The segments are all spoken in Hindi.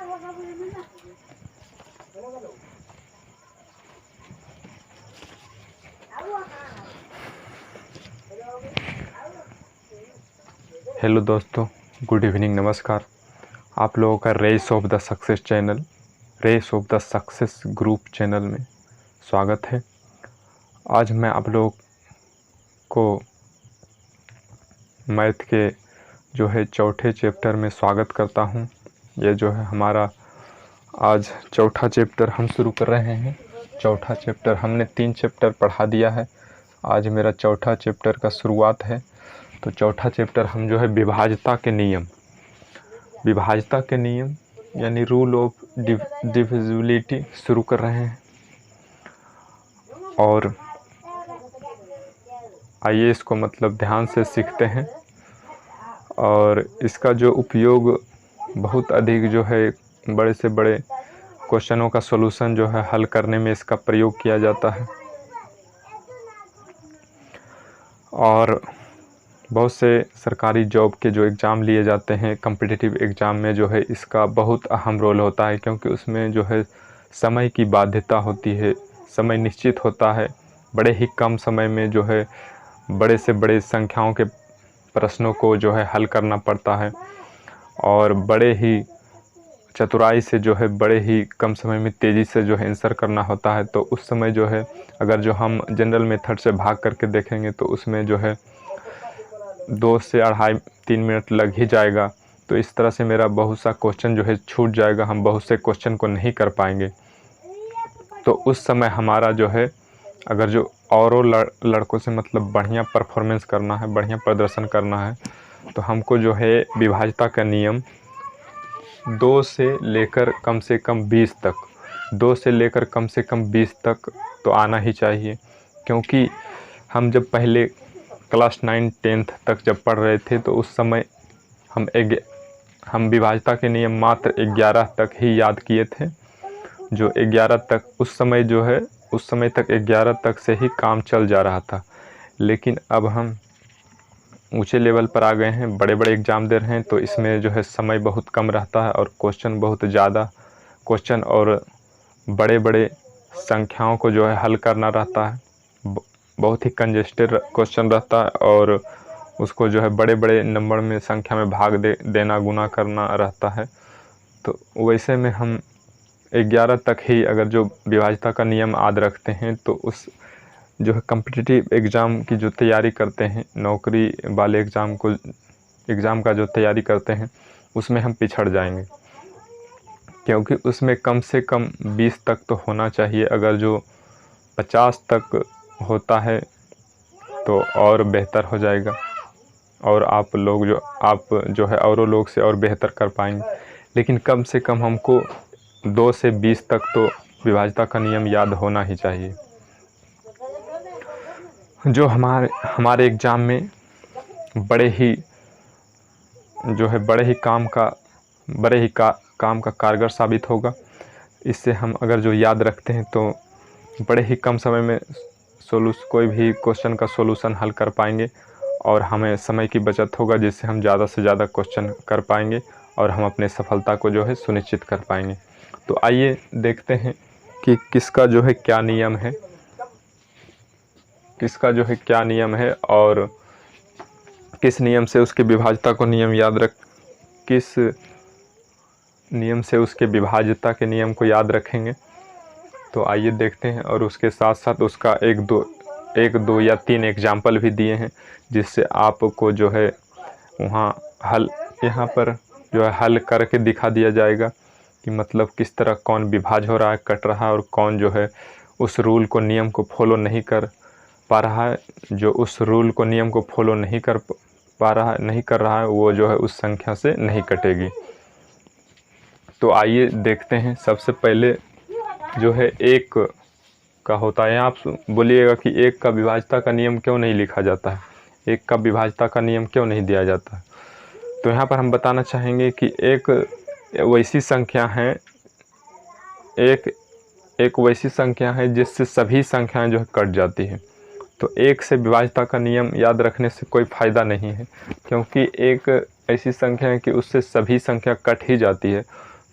हेलो दोस्तों, गुड इवनिंग, नमस्कार। आप लोगों का Race of the Success channel, Race of the Success group channel में स्वागत है। आज मैं आप लोगों को मैथ के जो है चौथे चैप्टर में स्वागत करता हूं। ये जो है हमारा आज चौथा चैप्टर हम शुरू कर रहे हैं। चौथा चैप्टर हमने 3 चैप्टर पढ़ा दिया है। आज मेरा चौथा चैप्टर का शुरुआत है। तो चौथा चैप्टर हम जो है विभाज्यता के नियम, विभाज्यता के नियम यानी रूल ऑफ डिविजिबिलिटी शुरू कर रहे हैं। और आइए इसको मतलब ध्यान से सीखते हैं। और इसका जो उपयोग बहुत अधिक जो है बड़े से बड़े क्वेश्चनों का सॉल्यूशन जो है हल करने में इसका प्रयोग किया जाता है। और बहुत से सरकारी जॉब के जो एग्ज़ाम लिए जाते हैं, कॉम्पिटिटिव एग्ज़ाम में जो है इसका बहुत अहम रोल होता है, क्योंकि उसमें जो है समय की बाध्यता होती है, समय निश्चित होता है। बड़े ही कम समय में जो है बड़े से बड़े संख्याओं के प्रश्नों को जो है हल करना पड़ता है और बड़े ही चतुराई से जो है बड़े ही कम समय में तेज़ी से जो है आंसर करना होता है। तो उस समय जो है अगर जो हम जनरल मेथड से भाग करके देखेंगे तो उसमें जो है 2 से 2.5-3 मिनट लग ही जाएगा। तो इस तरह से मेरा बहुत सा क्वेश्चन जो है छूट जाएगा, हम बहुत से क्वेश्चन को नहीं कर पाएंगे। तो उस समय हमारा जो है अगर जो औरों लड़कों से मतलब बढ़िया परफॉर्मेंस करना है, बढ़िया प्रदर्शन करना है, तो हमको जो है विभाज्यता का नियम 2 से लेकर कम से कम 20 तक, 2 से लेकर कम से कम 20 तक तो आना ही चाहिए। क्योंकि हम जब पहले क्लास 9-10 तक जब पढ़ रहे थे तो उस समय हम विभाज्यता के नियम मात्र 11 तक ही याद किए थे। जो 11 तक उस समय जो है उस समय तक 11 तक से ही काम चल जा रहा था। लेकिन अब हम ऊंचे लेवल पर आ गए हैं, बड़े बड़े एग्ज़ाम दे रहे हैं, तो इसमें जो है समय बहुत कम रहता है और क्वेश्चन बहुत ज़्यादा क्वेश्चन और बड़े बड़े संख्याओं को जो है हल करना रहता है। बहुत ही कंजेस्टेड क्वेश्चन रहता है और उसको जो है बड़े बड़े नंबर में संख्या में भाग देना गुना करना रहता है। तो वैसे में हम 11 तक ही अगर जो विभाज्यता का नियम याद रखते हैं तो उस जो है कॉम्पिटिटिव एग्ज़ाम की जो तैयारी करते हैं, नौकरी वाले एग्ज़ाम का जो तैयारी करते हैं, उसमें हम पिछड़ जाएंगे। क्योंकि उसमें कम से कम 20 तक तो होना चाहिए। अगर जो 50 तक होता है तो और बेहतर हो जाएगा और आप जो है औरों लोग से और बेहतर कर पाएंगे। लेकिन कम से कम हमको 2 से 20 तक तो विभाज्यता का नियम याद होना ही चाहिए। जो हमारे एग्ज़ाम में बड़े ही काम का कारगर साबित होगा। इससे हम अगर जो याद रखते हैं तो बड़े ही कम समय में कोई भी क्वेश्चन का सॉल्यूशन हल कर पाएंगे और हमें समय की बचत होगा, जिससे हम ज़्यादा से ज़्यादा क्वेश्चन कर पाएंगे और हम अपने सफलता को जो है सुनिश्चित कर पाएंगे। तो आइए देखते हैं कि किसका जो है क्या नियम है, किसका जो है क्या नियम है और किस नियम से उसके विभाज्यता को नियम किस नियम से उसके विभाज्यता के नियम को याद रखेंगे। तो आइए देखते हैं। और उसके साथ साथ उसका एक दो या 3 एग्जाम्पल भी दिए हैं, जिससे आपको जो है यहाँ पर जो है हल करके दिखा दिया जाएगा कि मतलब किस तरह कौन विभाज्य हो रहा है, कट रहा है, और कौन जो है उस रूल को नियम को फॉलो नहीं कर पा रहा है। जो उस रूल को नियम को फॉलो नहीं कर रहा है वो जो है उस संख्या से नहीं कटेगी। तो आइए देखते हैं। सबसे पहले जो है 1 का होता है। आप बोलिएगा कि 1 का विभाज्यता का नियम क्यों नहीं लिखा जाता है, 1 का विभाज्यता का नियम क्यों नहीं दिया जाता है। तो यहाँ पर हम बताना चाहेंगे कि एक वैसी संख्या है, एक वैसी संख्या है जिससे सभी संख्याएं जो है कट जाती हैं। तो 1 से विभाज्यता का नियम याद रखने से कोई फ़ायदा नहीं है, क्योंकि एक ऐसी संख्या है कि उससे सभी संख्या कट ही जाती है।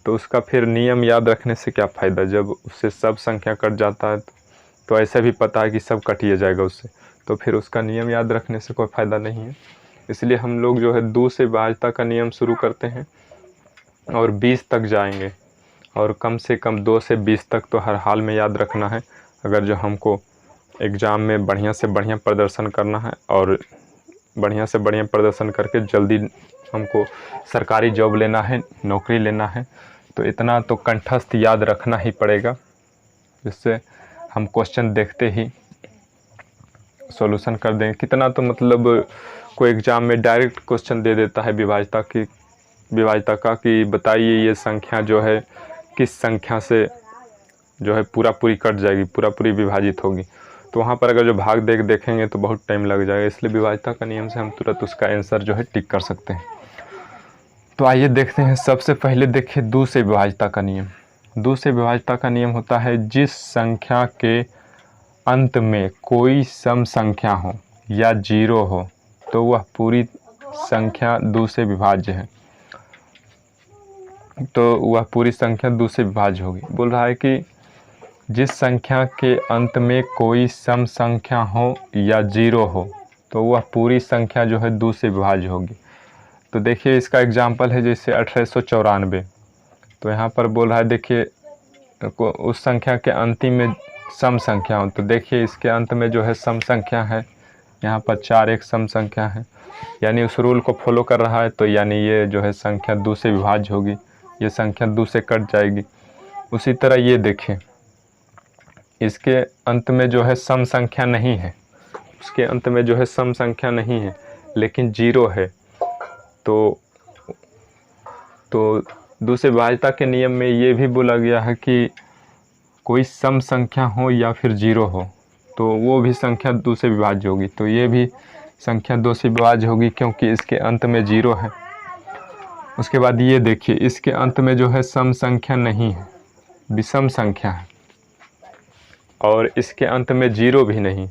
तो उसका फिर नियम याद रखने से क्या फ़ायदा, जब उससे सब संख्या कट जाता है तो ऐसे भी पता है कि सब कट ही जाएगा उससे, तो फिर उसका नियम याद रखने से कोई फ़ायदा नहीं है। इसलिए हम लोग जो है 2 से विभाज्यता का नियम शुरू करते हैं और 20 तक जाएंगे, और कम से कम 2 से 20 तक तो हर हाल में याद रखना है अगर जो हमको एग्ज़ाम में बढ़िया से बढ़िया प्रदर्शन करना है, और बढ़िया से बढ़िया प्रदर्शन करके जल्दी हमको सरकारी जॉब लेना है, नौकरी लेना है। तो इतना तो कंठस्थ याद रखना ही पड़ेगा, जिससे हम क्वेश्चन देखते ही सॉल्यूशन कर दें। कितना तो मतलब कोई एग्ज़ाम में डायरेक्ट क्वेश्चन दे देता है विभाज्यता का कि बताइए ये संख्या जो है किस संख्या से जो है पूरी कट जाएगी, पूरी विभाजित होगी। तो वहाँ पर अगर जो भाग देखेंगे तो बहुत टाइम लग जाएगा, इसलिए विभाज्यता का नियम से हम तुरंत उसका आंसर जो है टिक कर सकते हैं। तो आइए देखते हैं। सबसे पहले देखिए 2 से विभाज्यता का नियम। 2 से विभाज्यता का नियम होता है जिस संख्या के अंत में कोई सम संख्या हो या 0 हो तो वह पूरी संख्या 2 से विभाज्य है, तो वह पूरी संख्या 2 से विभाज्य होगी। बोल रहा है कि जिस संख्या के अंत में कोई सम संख्या हो या 0 हो तो वह पूरी संख्या जो है 2 से विभाज्य होगी। तो देखिए इसका एग्जाम्पल है जैसे 1894। तो यहाँ पर बोल रहा है देखिए उस संख्या के अंतिम में सम संख्या हो, तो देखिए इसके अंत में जो है सम संख्या है, यहाँ पर 4 एक सम संख्या है, यानी उस रूल को फॉलो कर रहा है। तो यानी ये जो है संख्या 2 से विभाज्य होगी, ये संख्या 2 से कट जाएगी। उसी तरह ये देखिए इसके अंत में जो है सम संख्या नहीं है, उसके अंत में जो है सम संख्या नहीं है लेकिन 0 है। तो 2 से विभाज्यता के नियम में ये भी बोला गया है कि कोई सम संख्या हो या फिर 0 हो तो वो भी संख्या 2 से विभाज्य होगी। तो ये भी संख्या 2 से विभाज्य होगी क्योंकि इसके अंत में 0 है। उसके बाद ये देखिए इसके अंत में जो है सम संख्या नहीं है, विषम संख्या है, और इसके अंत में 0 भी नहीं,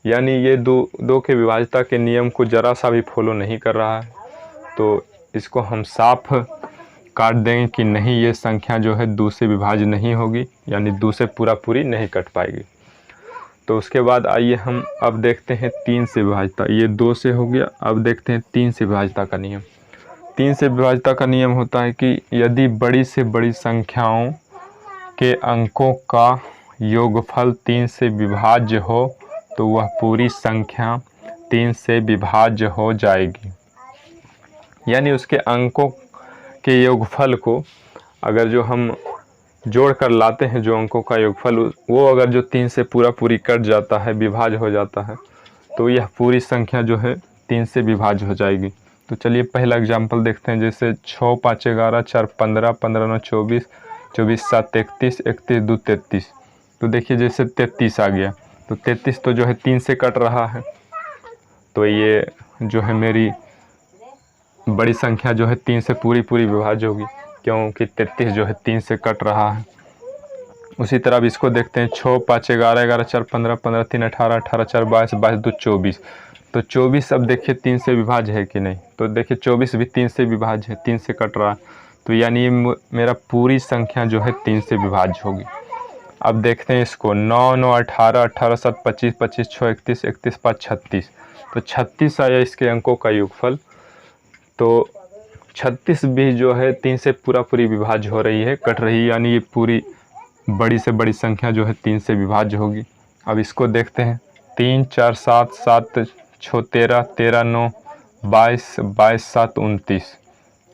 यानी ये दो के विभाज्यता के नियम को ज़रा सा भी फॉलो नहीं कर रहा है। तो इसको हम साफ काट देंगे कि नहीं, ये संख्या जो है 2 से विभाज्य नहीं होगी, यानी 2 से पूरी नहीं कट पाएगी। तो उसके बाद आइए हम अब देखते हैं 3 से विभाज्यता। ये 2 से हो गया, अब देखते हैं 3 से विभाज्यता का नियम। 3 से विभाज्यता का नियम होता है कि यदि बड़ी से बड़ी संख्याओं के अंकों का योगफल 3 से विभाज्य हो तो वह पूरी संख्या 3 से विभाज्य हो जाएगी। यानी उसके अंकों के योगफल को अगर जो हम जोड़ कर लाते हैं, जो अंकों का योगफल वो अगर जो 3 से पूरी कट जाता है, विभाज्य हो जाता है, तो यह पूरी संख्या जो है 3 से विभाज्य हो जाएगी। तो चलिए पहला एग्जाम्पल देखते हैं। जैसे 6 5 11 4 15 15 9 24 24 7 31 31 2 33। तो देखिए जैसे 33 आ गया, तो 33 तो जो है 3 से कट रहा है, तो ये जो है मेरी बड़ी संख्या जो है 3 से पूरी विभाज्य होगी क्योंकि 33 जो है 3 से कट रहा है। उसी तरह अब इसको देखते हैं। 6 5 11 11 4 15 15 3 18 18 4 22 22 2 24। तो 24 अब देखिए 3 से विभाज्य है कि नहीं, तो देखिए 24 भी 3 से विभाज्य है, 3 से कट रहा है, तो यानी मेरा पूरी संख्या जो है 3 से विभाज्य होगी। अब देखते हैं इसको 9 9 18 18 7 25 25 6 31 31 5 36। तो 36 आया इसके अंकों का योगफल। तो 36 भी जो है 3 से पूरी विभाज्य हो रही है, कट रही है, यानी ये पूरी बड़ी से बड़ी संख्या जो है 3 से विभाज्य होगी। अब इसको देखते हैं। 3 4 7 7 6 13 13 9 22 22 7 29।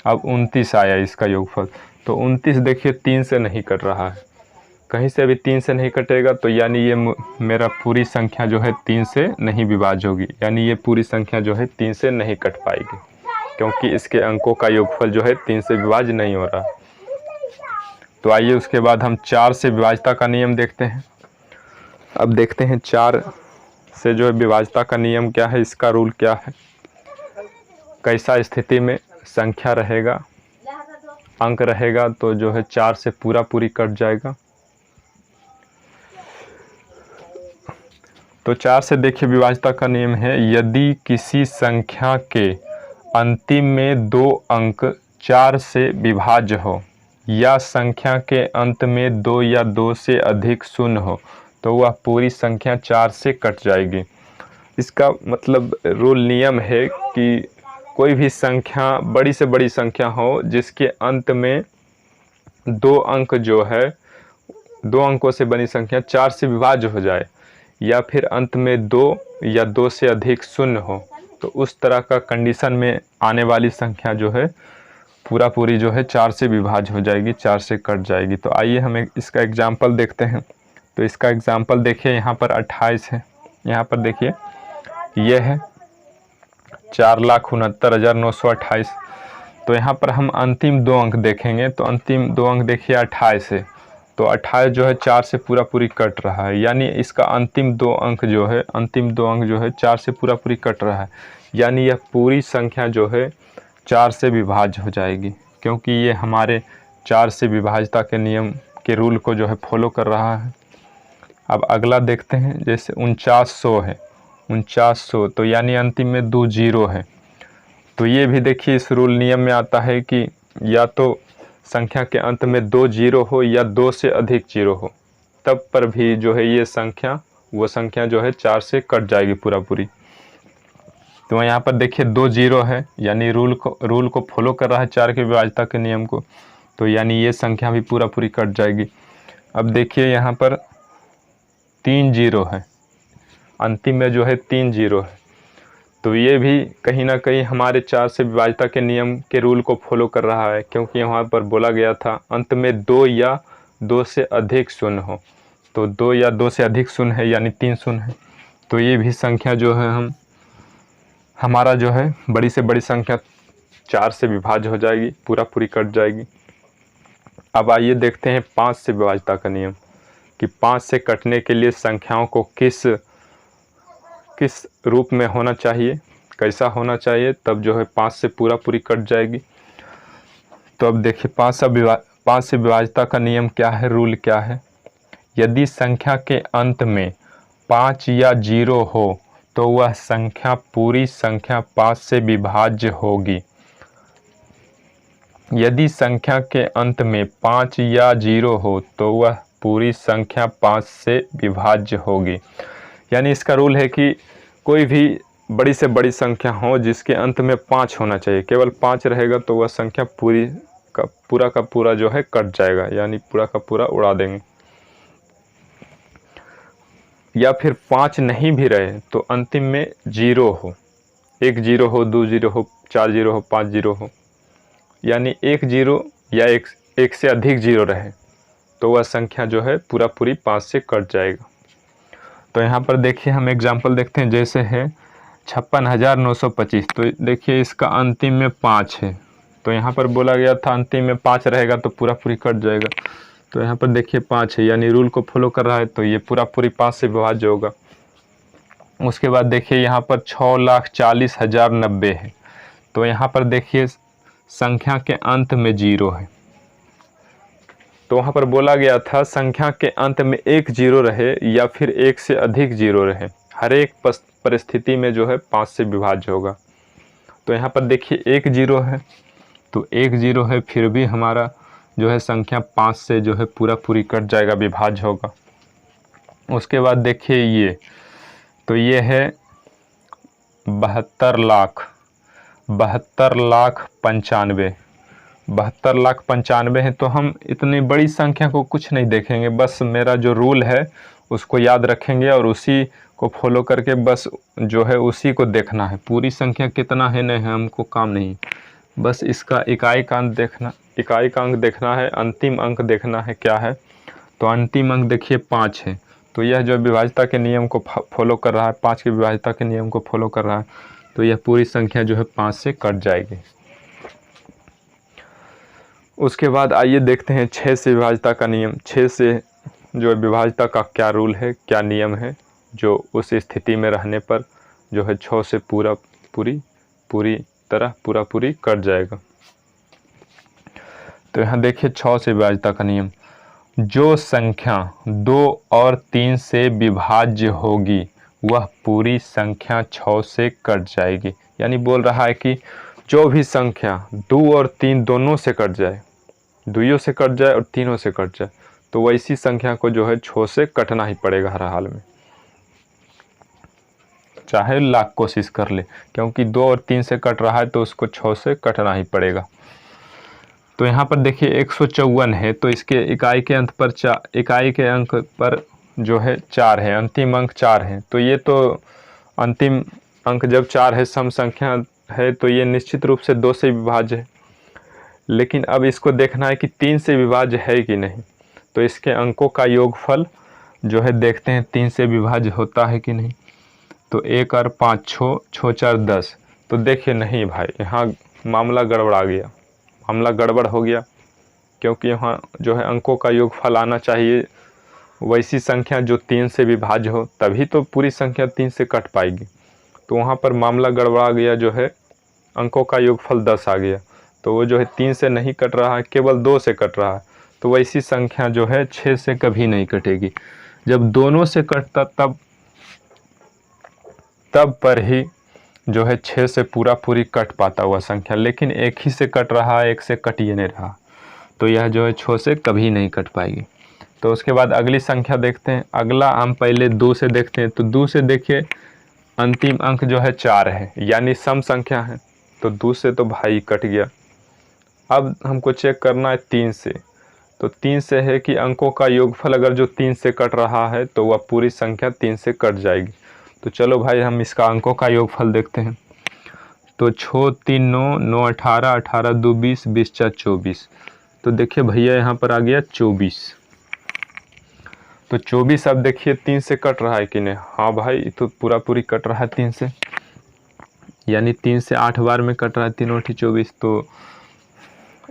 अब 29 आया इसका योगफल। तो 29 देखिए 3 से नहीं कट रहा है, कहीं से भी 3 से नहीं कटेगा, तो यानी ये मेरा पूरी संख्या जो है 3 से नहीं विभाज्य होगी, यानी ये पूरी संख्या जो है 3 से नहीं कट पाएगी क्योंकि इसके अंकों का योगफल जो है 3 से विभाज्य नहीं हो रहा। तो आइए उसके बाद हम 4 से विभाज्यता का नियम देखते हैं। अब देखते हैं 4 से जो है विभाज्यता का नियम क्या है, इसका रूल क्या है, कैसा स्थिति में संख्या रहेगा, अंक रहेगा तो जो है 4 से पूरी कट जाएगा। तो 4 से देखिए विभाज्यता का नियम है, यदि किसी संख्या के अंतिम में 2 अंक 4 से विभाज्य हो, या संख्या के अंत में 2 या 2 से अधिक शून्य हो तो वह पूरी संख्या 4 से कट जाएगी। इसका मतलब रूल नियम है कि कोई भी संख्या बड़ी से बड़ी संख्या हो जिसके अंत में 2 अंक जो है 2 अंकों से बनी संख्या 4 से विभाज्य हो जाए, या फिर अंत में 2 या 2 से अधिक शून्य हो, तो उस तरह का कंडीशन में आने वाली संख्या जो है पूरा पूरी जो है 4 से विभाज्य हो जाएगी, 4 से कट जाएगी। तो आइए हम इसका एग्जाम्पल देखते हैं। तो इसका एग्जाम्पल देखिए, यहाँ पर 28 है, यहाँ पर देखिए ये है 4,69,928। तो यहाँ पर हम अंतिम 2 अंक देखेंगे, तो अंतिम 2 अंक देखिए 28 है, तो 28 जो है 4 से पूरा पूरी कट रहा है, यानी इसका अंतिम 2 अंक जो है 4 से पूरा पूरी कट रहा है, यानी यह पूरी संख्या जो है 4 से विभाज्य हो जाएगी, क्योंकि ये हमारे 4 से विभाज्यता के नियम के रूल को जो है फॉलो कर रहा है। अब अगला देखते हैं, जैसे 4900 है, 4900, तो यानी अंतिम में 2 जीरो है। तो ये भी देखिए इस रूल नियम में आता है कि या तो संख्या के अंत में 2 जीरो हो या 2 से अधिक जीरो हो, तब पर भी जो है ये संख्या वो संख्या जो है 4 से कट जाएगी पूरा पूरी। तो यहाँ पर देखिए 2 जीरो है, यानी रूल को फॉलो कर रहा है 4 की विभाज्यता के नियम को, तो यानी ये संख्या भी पूरा पूरी कट जाएगी। अब देखिए यहाँ पर 3 जीरो है, अंतिम में जो है 3 जीरो है, तो ये भी कहीं ना कहीं हमारे 4 से विभाज्यता के नियम के रूल को फॉलो कर रहा है, क्योंकि यहाँ पर बोला गया था अंत में 2 या 2 से अधिक शून्य हो, तो 2 या 2 से अधिक शून्य है यानी 3 शून्य है, तो ये भी संख्या जो है हमारा जो है बड़ी से बड़ी संख्या 4 से विभाज्य हो जाएगी, पूरा पूरी कट जाएगी। अब आइए देखते हैं 5 से विभाज्यता का नियम, कि 5 से कटने के लिए संख्याओं को किस रूप में होना चाहिए, कैसा होना चाहिए, तब जो है 5 से पूरा पूरी कट जाएगी। तो अब देखिए 5 से विभाज्यता का नियम क्या है, रूल क्या है। यदि संख्या के अंत में 5 या 0 हो तो वह संख्या पूरी संख्या 5 से विभाज्य होगी। यदि संख्या के अंत में 5 या 0 हो तो वह पूरी संख्या 5 से विभाज्य होगी। यानी इसका रूल है कि कोई भी बड़ी से बड़ी संख्या हो जिसके अंत में 5 होना चाहिए, केवल 5 रहेगा तो वह संख्या पूरा का पूरा जो है कट जाएगा, यानी पूरा का पूरा उड़ा देंगे। या फिर 5 नहीं भी रहे तो अंतिम में 0 हो, 1 जीरो हो, 2 जीरो हो, 4 जीरो हो, 5 जीरो हो, यानी 1 जीरो या एक से अधिक जीरो रहे तो वह संख्या जो है पूरा पूरी 5 से कट जाएगा। तो यहाँ पर देखिए हम एग्जाम्पल देखते हैं, जैसे है 56,925, तो देखिए इसका अंतिम में 5 है, तो यहाँ पर बोला गया था अंतिम में 5 रहेगा तो पूरा पूरी कट जाएगा। तो यहाँ पर देखिए 5 है, यानी रूल को फॉलो कर रहा है, तो ये पूरा पूरी 5 से विभाज्य होगा। उसके बाद देखिए यहाँ पर 6,40,090 है, तो यहाँ पर देखिए संख्या के अंत में 0 है, तो वहाँ पर बोला गया था संख्या के अंत में 1 जीरो रहे या फिर 1 से अधिक जीरो रहे, हर एक परिस्थिति में जो है 5 से विभाज्य होगा। तो यहाँ पर देखिए 1 जीरो है, तो 1 जीरो है, फिर भी हमारा जो है संख्या 5 से जो है पूरा पूरी कट जाएगा, विभाज्य होगा। उसके बाद देखिए ये, तो ये है 72,95,000 72,95,000 है। तो हम इतनी बड़ी संख्या को कुछ नहीं देखेंगे, बस मेरा जो रूल है उसको याद रखेंगे और उसी को फॉलो करके बस जो है उसी को देखना है। पूरी संख्या कितना है नहीं है हमको काम नहीं, बस इसका इकाई का अंक देखना है, अंतिम अंक देखना है क्या है। तो अंतिम अंक देखिए 5 है, तो यह जो विभाज्यता के नियम को फॉलो कर रहा है, 5 की विभाज्यता के नियम को फॉलो कर रहा है, तो यह पूरी संख्या जो है 5 से कट जाएगी। उसके बाद आइए देखते हैं 6 से विभाज्यता का नियम। 6 से जो विभाज्यता का क्या रूल है, क्या नियम है, जो उस स्थिति में रहने पर जो है 6 से पूरी कट जाएगा। तो यहाँ देखिए 6 से विभाज्यता का नियम, जो संख्या 2 और 3 से विभाज्य होगी वह पूरी संख्या 6 से कट जाएगी। यानी बोल रहा है कि जो भी संख्या 2 और 3 दोनों से कट जाए, दुइयों से कट जाए और तीनों से कट जाए, तो वैसी संख्या को जो है 6 से कटना ही पड़ेगा हर हाल में, चाहे लाख कोशिश कर ले, क्योंकि 2 और 3 से कट रहा है तो उसको 6 से कटना ही पड़ेगा। तो यहाँ पर देखिए 154 है, तो इसके इकाई के अंक पर इकाई के अंक पर जो है 4 है, अंतिम अंक 4 है। तो ये तो अंतिम अंक जब 4 है, सम संख्या है, तो ये निश्चित रूप से 2 से विभाज्य है। लेकिन अब इसको देखना है कि 3 से विभाज्य है कि नहीं। तो इसके अंकों का योगफल जो है देखते हैं 3 से विभाज्य होता है कि नहीं। तो 1 और 5 6, 6 4 10। तो देखिए नहीं भाई, यहाँ मामला गड़बड़ा गया, मामला गड़बड़ हो गया, क्योंकि यहाँ जो है अंकों का योगफल आना चाहिए वैसी संख्या जो 3 से विभाज्य हो, तभी तो पूरी संख्या 3 से कट पाएगी। तो वहाँ पर मामला गड़बड़ा गया, जो है अंकों का योगफल 10 आ गया, तो वो जो है 3 से नहीं कट रहा है, केवल 2 से कट रहा है। तो वैसी संख्या जो है 6 से कभी नहीं कटेगी। जब दोनों से कटता तब पर ही जो है 6 से पूरी कट पाता हुआ संख्या, लेकिन एक ही से कट रहा है, एक से कट ही नहीं रहा, तो यह जो है 6 से कभी नहीं कट पाएगी। तो उसके बाद अगली संख्या देखते हैं। अगला हम पहले 2 से देखते हैं। तो 2 से देखिए अंतिम अंक जो है 4 है, यानी सम संख्या है, तो 2 से तो भाई कट गया। अब हमको चेक करना है 3 से। तो 3 से है कि अंकों का योगफल अगर जो 3 से कट रहा है तो वह पूरी संख्या 3 से कट जाएगी। तो चलो भाई हम इसका अंकों का योगफल देखते हैं। तो 6 3 9 9 18 18 2 20 20 4 24। तो देखिए भैया यहाँ पर आ गया 24। तो 24 अब देखिए 3 से कट रहा है कि नहीं। हाँ भाई, तो पूरी कट रहा है 3 से, यानी 3 से 8 बार में कट रहा है, 3 8 24। तो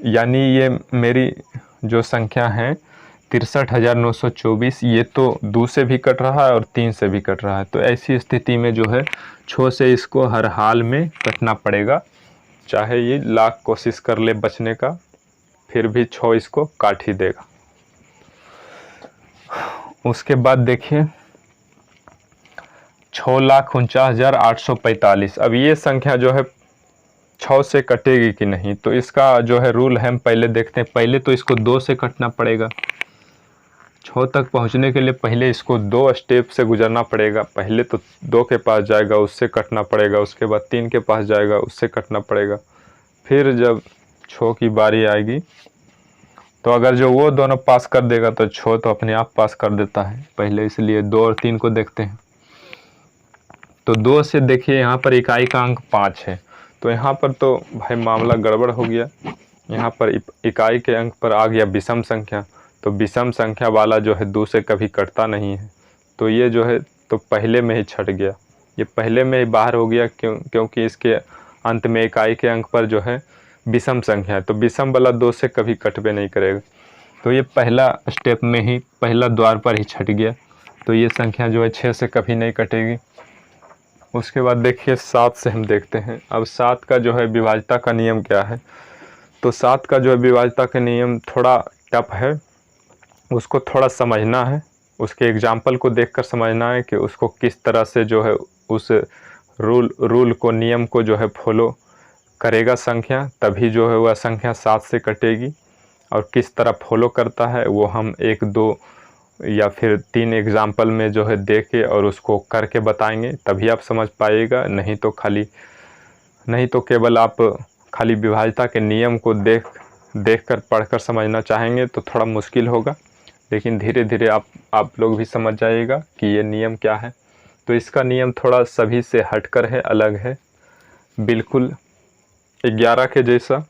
यानी ये मेरी जो संख्या है 63,924, ये तो 2 से भी कट रहा है और 3 से भी कट रहा है। तो ऐसी स्थिति में जो है 6 से इसको हर हाल में कटना पड़ेगा, चाहे ये लाख कोशिश कर ले बचने का, फिर भी 6 इसको काट ही देगा। उसके बाद देखिए 6,49,845। अब ये संख्या जो है 6 से कटेगी कि नहीं, तो इसका जो है रूल है हम पहले देखते हैं। पहले तो इसको 2 से कटना पड़ेगा। 6 तक पहुंचने के लिए पहले इसको 2 स्टेप से गुजरना पड़ेगा। पहले तो 2 के पास जाएगा, उससे कटना पड़ेगा, उसके बाद 3 के पास जाएगा, उससे कटना पड़ेगा। फिर जब 6 की बारी आएगी तो अगर जो वो दोनों पास कर देगा तो 6 तो अपने आप पास कर देता है पहले, इसलिए 2 और 3 को देखते हैं। तो 2 से देखिए यहाँ पर इकाई का अंक 5 है, तो यहाँ पर तो भाई मामला गड़बड़ हो गया। यहाँ पर इकाई के अंक पर आ गया विषम संख्या, तो विषम संख्या वाला जो है 2 से कभी कटता नहीं है, तो ये जो है तो पहले में ही छट गया, ये पहले में ही बाहर हो गया, क्योंकि इसके अंत में इकाई के अंक पर जो है विषम संख्या है, तो विषम वाला 2 से कभी कटबे नहीं करेगा। तो ये पहला स्टेप में ही, पहला द्वार पर ही छट गया, तो ये संख्या जो है 6 से कभी नहीं कटेगी। उसके बाद देखिए 7 से हम देखते हैं। अब 7 का जो है विभाज्यता का नियम क्या है। तो 7 का जो है विभाज्यता का नियम थोड़ा टफ है, उसको थोड़ा समझना है, उसके एग्जाम्पल को देखकर समझना है कि उसको किस तरह से जो है उस रूल को, नियम को जो है फॉलो करेगा संख्या, तभी जो है वह संख्या 7 से कटेगी। और किस तरह फॉलो करता है वो हम 1 2 या फिर 3 एग्जाम्पल में जो है दे के और उसको करके बताएंगे, तभी आप समझ पाइएगा। नहीं तो केवल आप खाली विभाज्यता के नियम को देख कर पढ़कर समझना चाहेंगे तो थोड़ा मुश्किल होगा, लेकिन धीरे धीरे आप लोग भी समझ जाइएगा कि ये नियम क्या है। तो इसका नियम थोड़ा सभी से हटकर है, अलग है, बिल्कुल 11 के जैसा।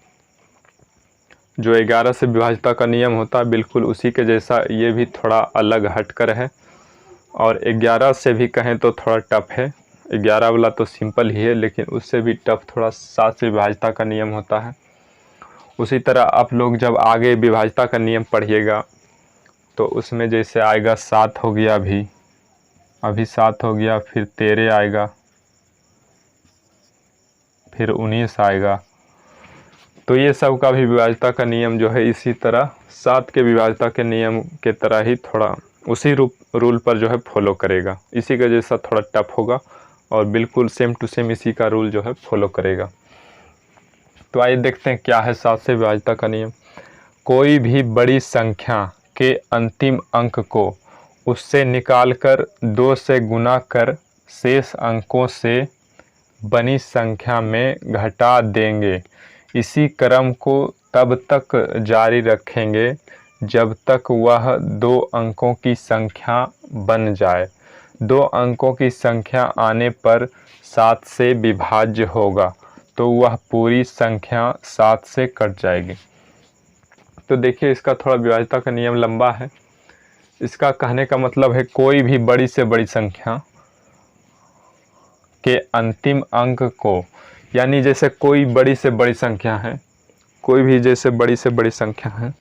जो 11 से विभाज्यता का नियम होता है बिल्कुल उसी के जैसा ये भी थोड़ा अलग हटकर है। और 11 से भी कहें तो थोड़ा टफ है, 11 वाला तो सिंपल ही है, लेकिन उससे भी टफ थोड़ा 7 से विभाज्यता का नियम होता है। उसी तरह आप लोग जब आगे विभाज्यता का नियम पढ़िएगा तो उसमें जैसे आएगा 7 हो गया, अभी 7 हो गया, फिर 13 आएगा, फिर 19 आएगा। तो ये सब का भी विभाज्यता का नियम जो है इसी तरह 7 के विभाज्यता के नियम के तरह ही थोड़ा उसी रूल पर जो है फॉलो करेगा, इसी का जैसा थोड़ा टफ होगा और बिल्कुल सेम टू सेम इसी का रूल जो है फॉलो करेगा। तो आइए देखते हैं क्या है 7 से विभाज्यता का नियम। कोई भी बड़ी संख्या के अंतिम अंक को उससे निकालकर 2 से गुना कर शेष अंकों से बनी संख्या में घटा देंगे। इसी क्रम को तब तक जारी रखेंगे जब तक वह 2 अंकों की संख्या बन जाए। 2 अंकों की संख्या आने पर 7 से विभाज्य होगा तो वह पूरी संख्या 7 से कट जाएगी। तो देखिए, इसका थोड़ा विभाज्यता का नियम लंबा है। इसका कहने का मतलब है कोई भी बड़ी से बड़ी संख्या के अंतिम अंक को, यानी जैसे कोई बड़ी से बड़ी संख्या है, कोई भी जैसे बड़ी से बड़ी संख्या है,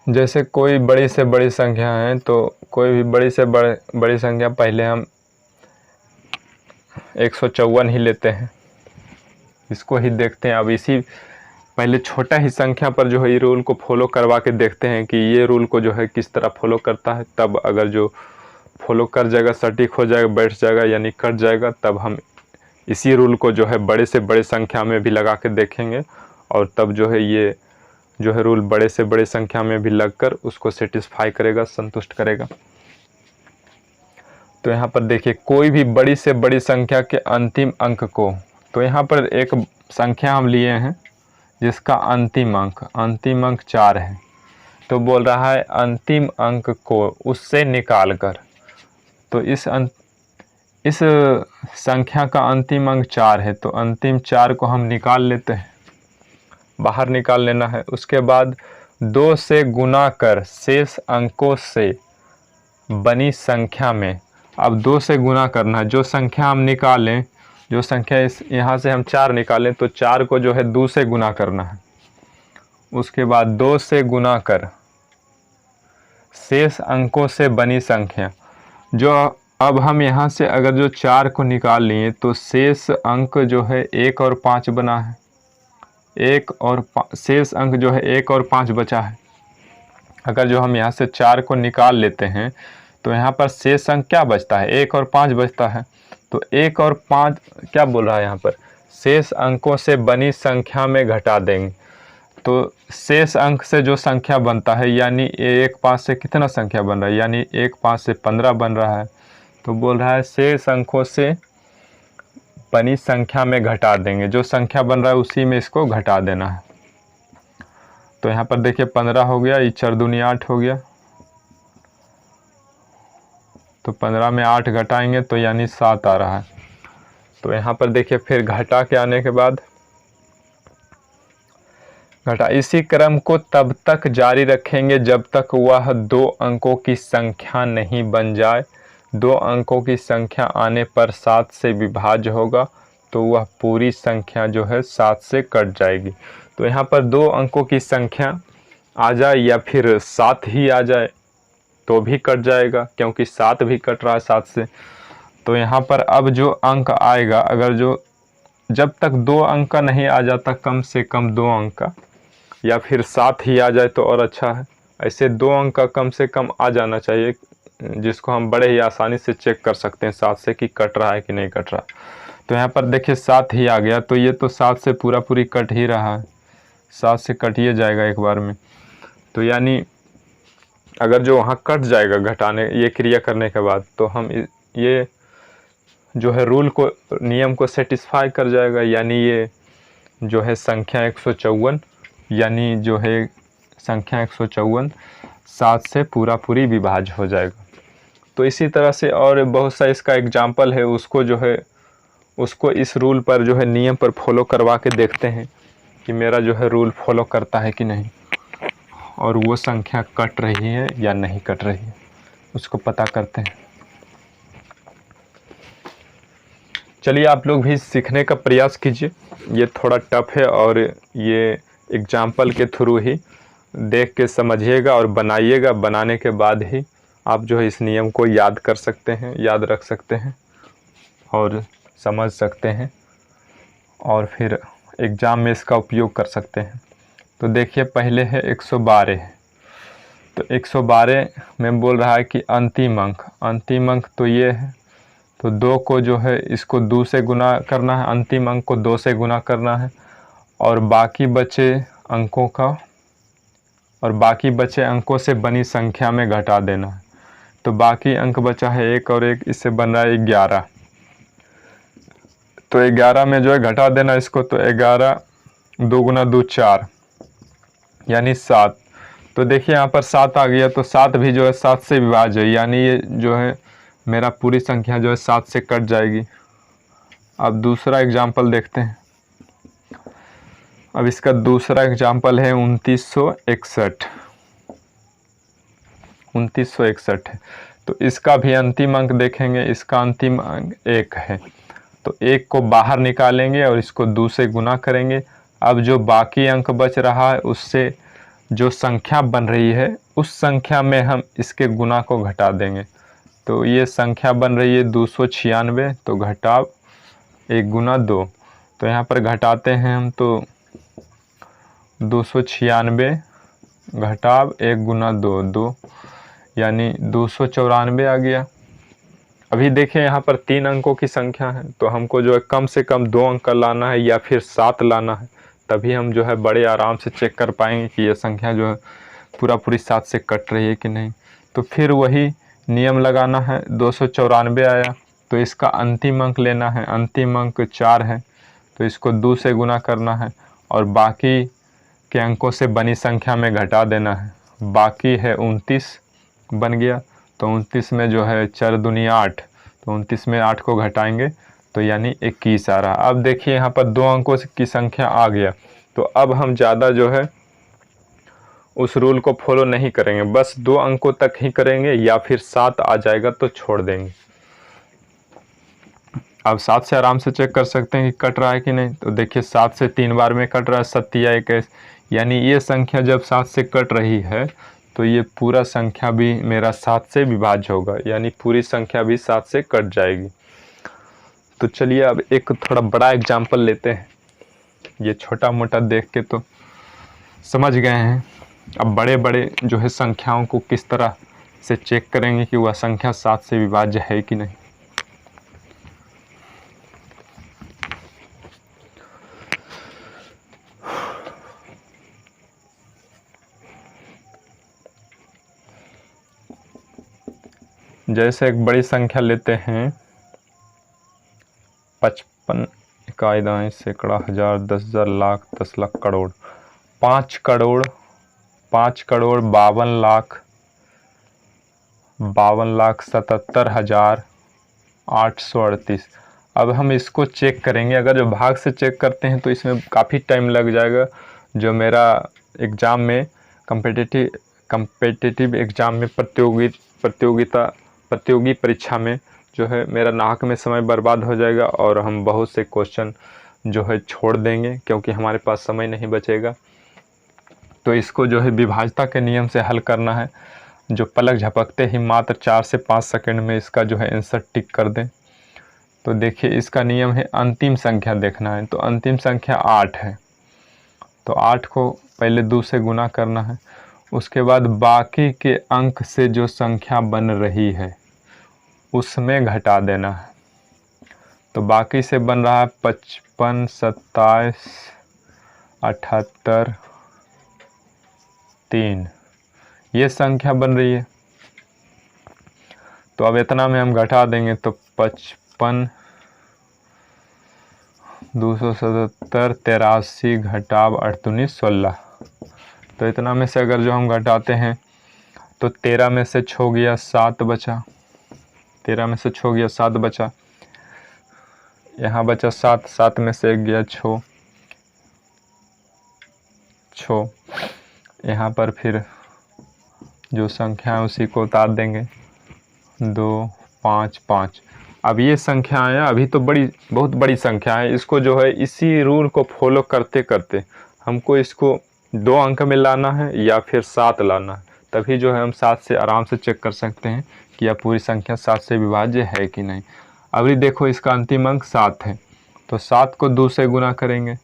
जैसे कोई बड़ी से बड़ी संख्या है तो कोई भी बड़ी से बड़ी संख्या पहले हम 154 ही लेते हैं, इसको ही देखते हैं। अब इसी पहले छोटा ही संख्या पर जो है ये रूल को फॉलो करवा के देखते हैं कि ये रूल को जो है किस तरह फॉलो करता है। तब अगर जो फॉलो कर जाएगा, सटीक हो जाएगा, बैठ जाएगा यानी कट जाएगा, तब हम इसी रूल को जो है बड़े से बड़े संख्या में भी लगा के देखेंगे और तब जो है ये जो है रूल बड़े से बड़े संख्या में भी लगकर उसको सेटिस्फाई करेगा, संतुष्ट करेगा। तो यहाँ पर देखिए, कोई भी बड़ी से बड़ी संख्या के अंतिम अंक को, तो यहाँ पर एक संख्या हम लिए हैं जिसका अंतिम अंक 4 है। तो बोल रहा है अंतिम अंक को उससे निकालकर, तो इस संख्या का अंतिम अंक 4 है तो अंतिम 4 को हम निकाल लेते हैं, बाहर निकाल लेना है। उसके बाद 2 से गुना कर शेष अंकों से बनी संख्या में, अब 2 से गुना करना है। जो संख्या हम निकालें, जो संख्या यहाँ से हम 4 निकालें तो 4 को जो है 2 से गुना करना है। उसके बाद 2 से गुना कर शेष अंकों से बनी संख्या, जो अब हम यहाँ से अगर जो 4 को निकाल लिए तो शेष अंक जो है 1 और 5 बना है, शेष अंक जो है 1 और 5 बचा है। अगर जो हम यहाँ से 4 को निकाल लेते हैं तो यहाँ पर शेष अंक क्या बचता है, 1 और 5 बचता है। तो 1 और 5 क्या बोल रहा है यहाँ पर, शेष अंकों से बनी संख्या में घटा देंगे। तो शेष अंक से जो संख्या बनता है, यानी 1 5 से कितना संख्या बन रहा है, यानी 1 5 से 15 बन रहा है। तो बोल रहा है शेष अंकों से बनी संख्या में घटा देंगे, जो संख्या बन रहा है उसी में इसको घटा देना है। तो यहाँ पर देखिए 15 हो गया, 4 दूनी 8 हो गया, तो 15 में 8 घटाएंगे तो यानी 7 आ रहा है। तो यहाँ पर देखिए फिर घटा के आने के बाद घटा, इसी क्रम को तब तक जारी रखेंगे जब तक वह 2 अंकों की संख्या नहीं बन जाए। 2 अंकों की संख्या आने पर 7 से विभाज्य होगा तो वह पूरी संख्या जो है 7 से कट जाएगी। तो यहाँ पर 2 अंकों की संख्या आ जाए या फिर 7 ही आ जाए तो भी कट जाएगा, क्योंकि 7 भी कट रहा है 7 से। तो यहाँ पर अब जो अंक आएगा, अगर जो जब तक 2 अंक का नहीं आ जाता, कम से कम 2 अंक का, या फिर 7 ही आ जाए तो और अच्छा है। ऐसे 2 अंक का कम से कम आ जाना चाहिए, जिसको हम बड़े ही आसानी से चेक कर सकते हैं 7 से कि कट रहा है कि नहीं कट रहा। तो यहाँ पर देखिए 7 ही आ गया, तो ये तो 7 से पूरी कट ही रहा है, 7 से कटिए जाएगा एक बार में। तो यानी अगर जो वहाँ कट जाएगा घटाने ये क्रिया करने के बाद, तो हम ये जो है रूल को, नियम को सेटिस्फाई कर जाएगा, यानी ये जो है संख्या 154, यानी जो है संख्या 154 7 से पूरी विभाज्य हो जाएगा। तो इसी तरह से और बहुत सा इसका एग्जाम्पल है, उसको जो है उसको इस रूल पर जो है नियम पर फॉलो करवा के देखते हैं कि मेरा जो है रूल फॉलो करता है कि नहीं, और वो संख्या कट रही है या नहीं कट रही है, उसको पता करते हैं। चलिए आप लोग भी सीखने का प्रयास कीजिए, ये थोड़ा टफ है और ये एग्जाम्पल के थ्रू ही देख के समझिएगा और बनाइएगा। बनाने के बाद ही आप जो है इस नियम को याद कर सकते हैं, याद रख सकते हैं और समझ सकते हैं और फिर एग्ज़ाम में इसका उपयोग कर सकते हैं। तो देखिए पहले है 112 है, तो 112 में बोल रहा है कि अंतिम अंक तो ये है, तो 2 को जो है इसको 2 से गुना करना है, अंतिम अंक को 2 से गुना करना है और बाकी बचे अंकों से बनी संख्या में घटा देना है। तो बाकी अंक बचा है 1 और 1, इससे बन रहा है 11। तो 11 में जो है घटा देना इसको, तो 11 2 गुना 2 4 यानी 7। तो देखिए यहाँ पर 7 आ गया, तो 7 भी जो है 7 से विभाज्य है, यानी ये जो है मेरा पूरी संख्या जो है 7 से कट जाएगी। अब दूसरा एग्जाम्पल देखते हैं। अब इसका दूसरा एग्जाम्पल है 2961। 2961 है, तो इसका भी अंतिम अंक देखेंगे, इसका अंतिम अंक 1 है, तो 1 को बाहर निकालेंगे और इसको 2 से गुना करेंगे। अब जो बाकी अंक बच रहा है उससे जो संख्या बन रही है उस संख्या में हम इसके गुना को घटा देंगे। तो ये संख्या बन रही है 296, तो घटाव 1 गुना 2, तो यहाँ पर घटाते हैं हम, तो 296 घटाव 1 गुना 2 2 यानी 294 आ गया। अभी देखें यहाँ पर 3 अंकों की संख्या है, तो हमको जो है कम से कम 2 अंक लाना है या फिर 7 लाना है, तभी हम जो है बड़े आराम से चेक कर पाएंगे कि ये संख्या जो है पूरी 7 से कट रही है कि नहीं। तो फिर वही नियम लगाना है। 294 आया, तो इसका अंतिम अंक लेना है, अंतिम अंक 4 है, तो इसको 2 से गुना करना है और बाकी के अंकों से बनी संख्या में घटा देना है। बाकी है 29 बन गया, तो 29 में जो है 4 दूनी 8, तो 29 में 8 को घटाएंगे तो यानी 21 आ रहा। अब देखिए यहाँ पर 2 अंकों की संख्या आ गया, तो अब हम ज़्यादा जो है उस रूल को फॉलो नहीं करेंगे, बस 2 अंकों तक ही करेंगे, या फिर 7 आ जाएगा तो छोड़ देंगे। अब 7 से आराम से चेक कर सकते हैं कि कट रहा है कि नहीं। तो देखिए 7 से 3 बार में कट रहा है, 7 या 21, यानी ये संख्या जब 7 से कट रही है तो ये पूरा संख्या भी मेरा 7 से विभाज्य होगा, यानी पूरी संख्या भी 7 से कट जाएगी। तो चलिए अब एक थोड़ा बड़ा एग्जाम्पल लेते हैं। ये छोटा मोटा देख के तो समझ गए हैं, अब बड़े बड़े जो है संख्याओं को किस तरह से चेक करेंगे कि वह संख्या 7 से विभाज्य है कि नहीं। जैसे एक बड़ी संख्या लेते हैं 55 इकाई दाएं सैकड़ा हजार 10,000 लाख 10 लाख करोड़ 5 करोड़ 52,77,838। अब हम इसको चेक करेंगे। अगर जो भाग से चेक करते हैं तो इसमें काफ़ी टाइम लग जाएगा। जो मेरा एग्ज़ाम में कम्पिटिटिव एग्ज़ाम में प्रतियोगी परीक्षा में जो है मेरा नाहक में समय बर्बाद हो जाएगा और हम बहुत से क्वेश्चन जो है छोड़ देंगे क्योंकि हमारे पास समय नहीं बचेगा। तो इसको जो है विभाज्यता के नियम से हल करना है, जो पलक झपकते ही मात्र 4 से 5 सेकंड में इसका जो है आंसर टिक कर दें। तो देखिए इसका नियम है अंतिम संख्या देखना है, तो अंतिम संख्या 8 है, तो 8 को पहले 2 से गुना करना है, उसके बाद बाकी के अंक से जो संख्या बन रही है उसमें घटा देना है। तो बाकी से बन रहा है 55, 27, 78, 3, ये संख्या बन रही है। तो अब इतना में हम घटा देंगे तो 55, 277, 83 घटाव 38, 16। तो इतना में से अगर जो हम घटाते हैं तो 13 में से छो गया 7 बचा, 13 में से छो गया 7 बचा, यहाँ बचा 7, 7 में से 1 गया छो, यहाँ पर फिर जो संख्या है उसी को उतार देंगे 2, 5, 5। अब ये संख्या है, अभी तो बहुत बड़ी संख्या है, इसको जो है इसी रूल को फॉलो करते करते हमको इसको 2 अंक में लाना है या फिर 7 लाना है, तभी जो है हम 7 से आराम से चेक कर सकते हैं कि यह पूरी संख्या 7 से विभाज्य है कि नहीं। अभी देखो इसका अंतिम अंक 7 है, तो 7 को 2 से गुना करेंगे,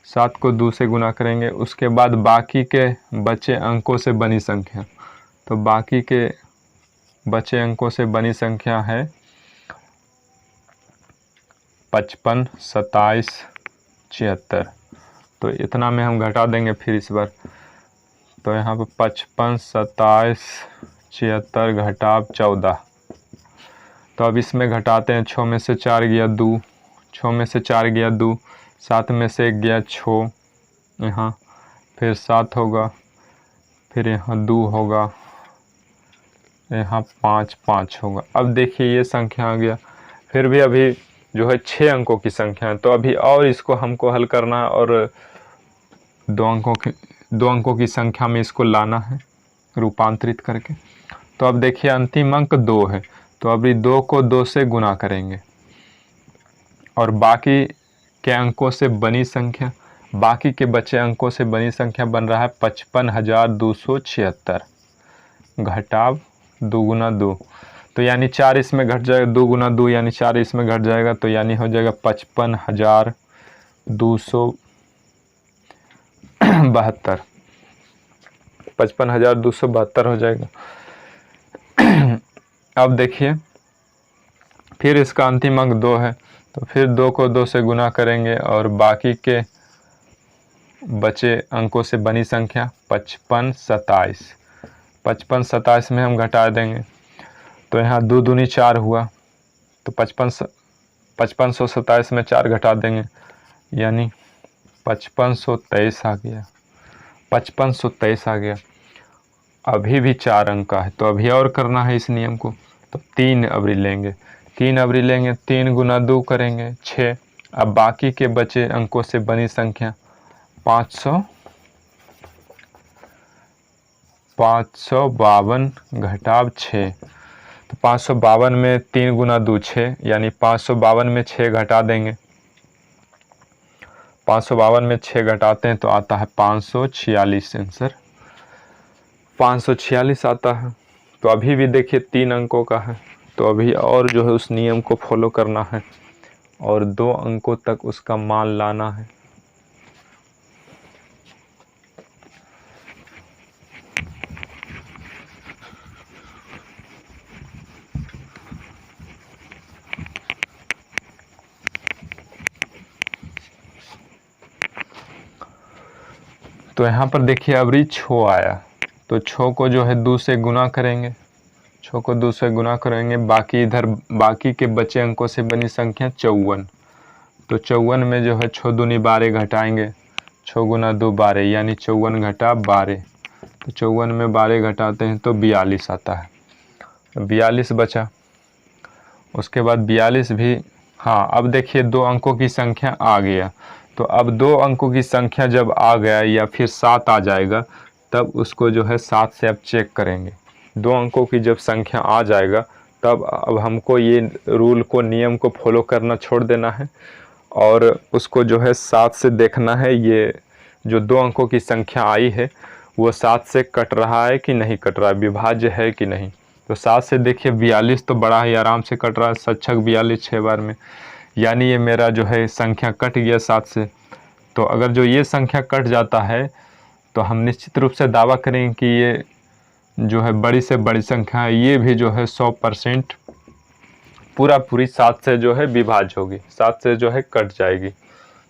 7 को 2 से गुना करेंगे। उसके बाद बाकी के बचे अंकों से बनी संख्या, तो बाकी के बचे अंकों से बनी संख्या है 55, 27, 76। तो इतना में हम घटा देंगे फिर इस बार, तो यहाँ पर 55, 27, 76 घटाव 14। तो अब इसमें घटाते हैं, 6 में से 4 गया 2, 6 में से 4 गया 2, 7 में से 1 गया 6, यहाँ फिर 7 होगा, फिर यहाँ 2 होगा, यहाँ 5 5 होगा। अब देखिए ये संख्या आ गया, फिर भी अभी जो है 6 अंकों की संख्या है, तो अभी और इसको हमको हल करना है और 2 अंकों की संख्या में इसको लाना है रूपांतरित करके। तो अब देखिए अंतिम अंक 2 है, तो अभी 2 को 2 से गुना करेंगे और बाकी के अंकों से बनी संख्या, बाकी के बचे अंकों से बनी संख्या बन रहा है 55,276 घटाव 2 गुना 2, तो यानी 4 इसमें घट जाएगा, 2 गुना 2 यानी 4 इसमें घट जाएगा, तो यानी हो जाएगा 55,272, 55,272 हो जाएगा। अब देखिए फिर इसका अंतिम अंक 2 है, तो फिर 2 को 2 से गुना करेंगे और बाकी के बचे अंकों से बनी संख्या 55, 27, 55, 27 में हम घटा देंगे, तो यहाँ 2 दूनी 4 हुआ, तो 5527 में 4 घटा देंगे, यानी 5523 आ गया, 5523 आ गया। अभी भी 4 अंक का है, तो अभी और करना है इस नियम को, तो 3 अवधि लेंगे, 3 अवधि लेंगे, 3 गुना 2 करेंगे 6। अब बाकी के बचे अंकों से बनी संख्या 552 घटाव 6, तो 552 में 3 गुना 2 6, यानी 552 में 6 घटा देंगे, 552 में 6 घटाते हैं तो आता है 546, आंसर 546 आता है। तो अभी भी देखिए 3 अंकों का है, तो अभी और जो है उस नियम को फॉलो करना है और 2 अंकों तक उसका मान लाना है। तो यहाँ पर देखिए अवधि 6 आया, तो 6 को जो है 2 से गुना करेंगे, 6 को 2 से गुना करेंगे, बाकी इधर बाकी के बचे अंकों से बनी संख्या 54, तो 54 में जो है 6 दूनी 12 घटाएंगे, 6 गुना 2 12, यानी 54 घटा 12, तो 54 में 12 घटाते हैं तो 42 आता है, 42 बचा। उसके बाद 42 भी, हाँ अब देखिए 2 अंकों की संख्या आ गया, तो अब 2 अंकों की संख्या जब आ गया या फिर 7 आ जाएगा, तब उसको जो है 7 से अब चेक करेंगे। 2 अंकों की जब संख्या आ जाएगा तब अब हमको ये रूल को, नियम को फॉलो करना छोड़ देना है और उसको जो है 7 से देखना है, ये जो 2 अंकों की संख्या आई है वो 7 से कट रहा है कि नहीं कट रहा है, विभाज्य है कि नहीं। तो 7 से देखिए 42 तो बड़ा ही आराम से कट रहा है, 42 6 बार में, यानी ये मेरा जो है संख्या कट गया 7 से। तो अगर जो ये संख्या कट जाता है तो हम निश्चित रूप से दावा करेंगे कि ये जो है बड़ी से बड़ी संख्या है, ये भी जो है 100% पूरी 7 से जो है विभाज्य होगी, 7 से जो है कट जाएगी।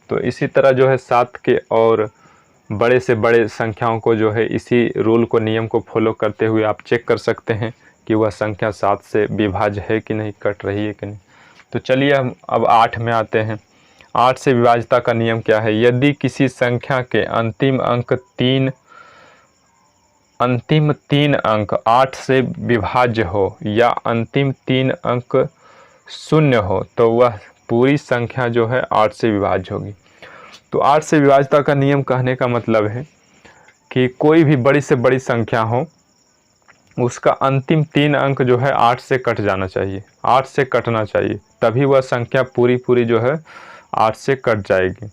तो इसी तरह जो है 7 के और बड़े से बड़े संख्याओं को जो है इसी रूल को, नियम को फॉलो करते हुए आप चेक कर सकते हैं कि वह संख्या 7 से विभाज्य है कि नहीं, कट रही है कि नहीं। तो चलिए हम अब 8 में आते हैं। 8 से विभाज्यता का नियम क्या है? यदि किसी संख्या के अंतिम 3 अंक 8 से विभाज्य हो या अंतिम 3 अंक 0 हो तो वह पूरी संख्या जो है 8 से विभाज्य होगी। तो 8 से विभाज्यता का नियम कहने का मतलब है कि कोई भी बड़ी से बड़ी संख्या हो, उसका अंतिम 3 अंक जो है 8 से कट जाना चाहिए, 8 से कटना चाहिए, तभी वह संख्या पूरी जो है 8 से कट जाएगी।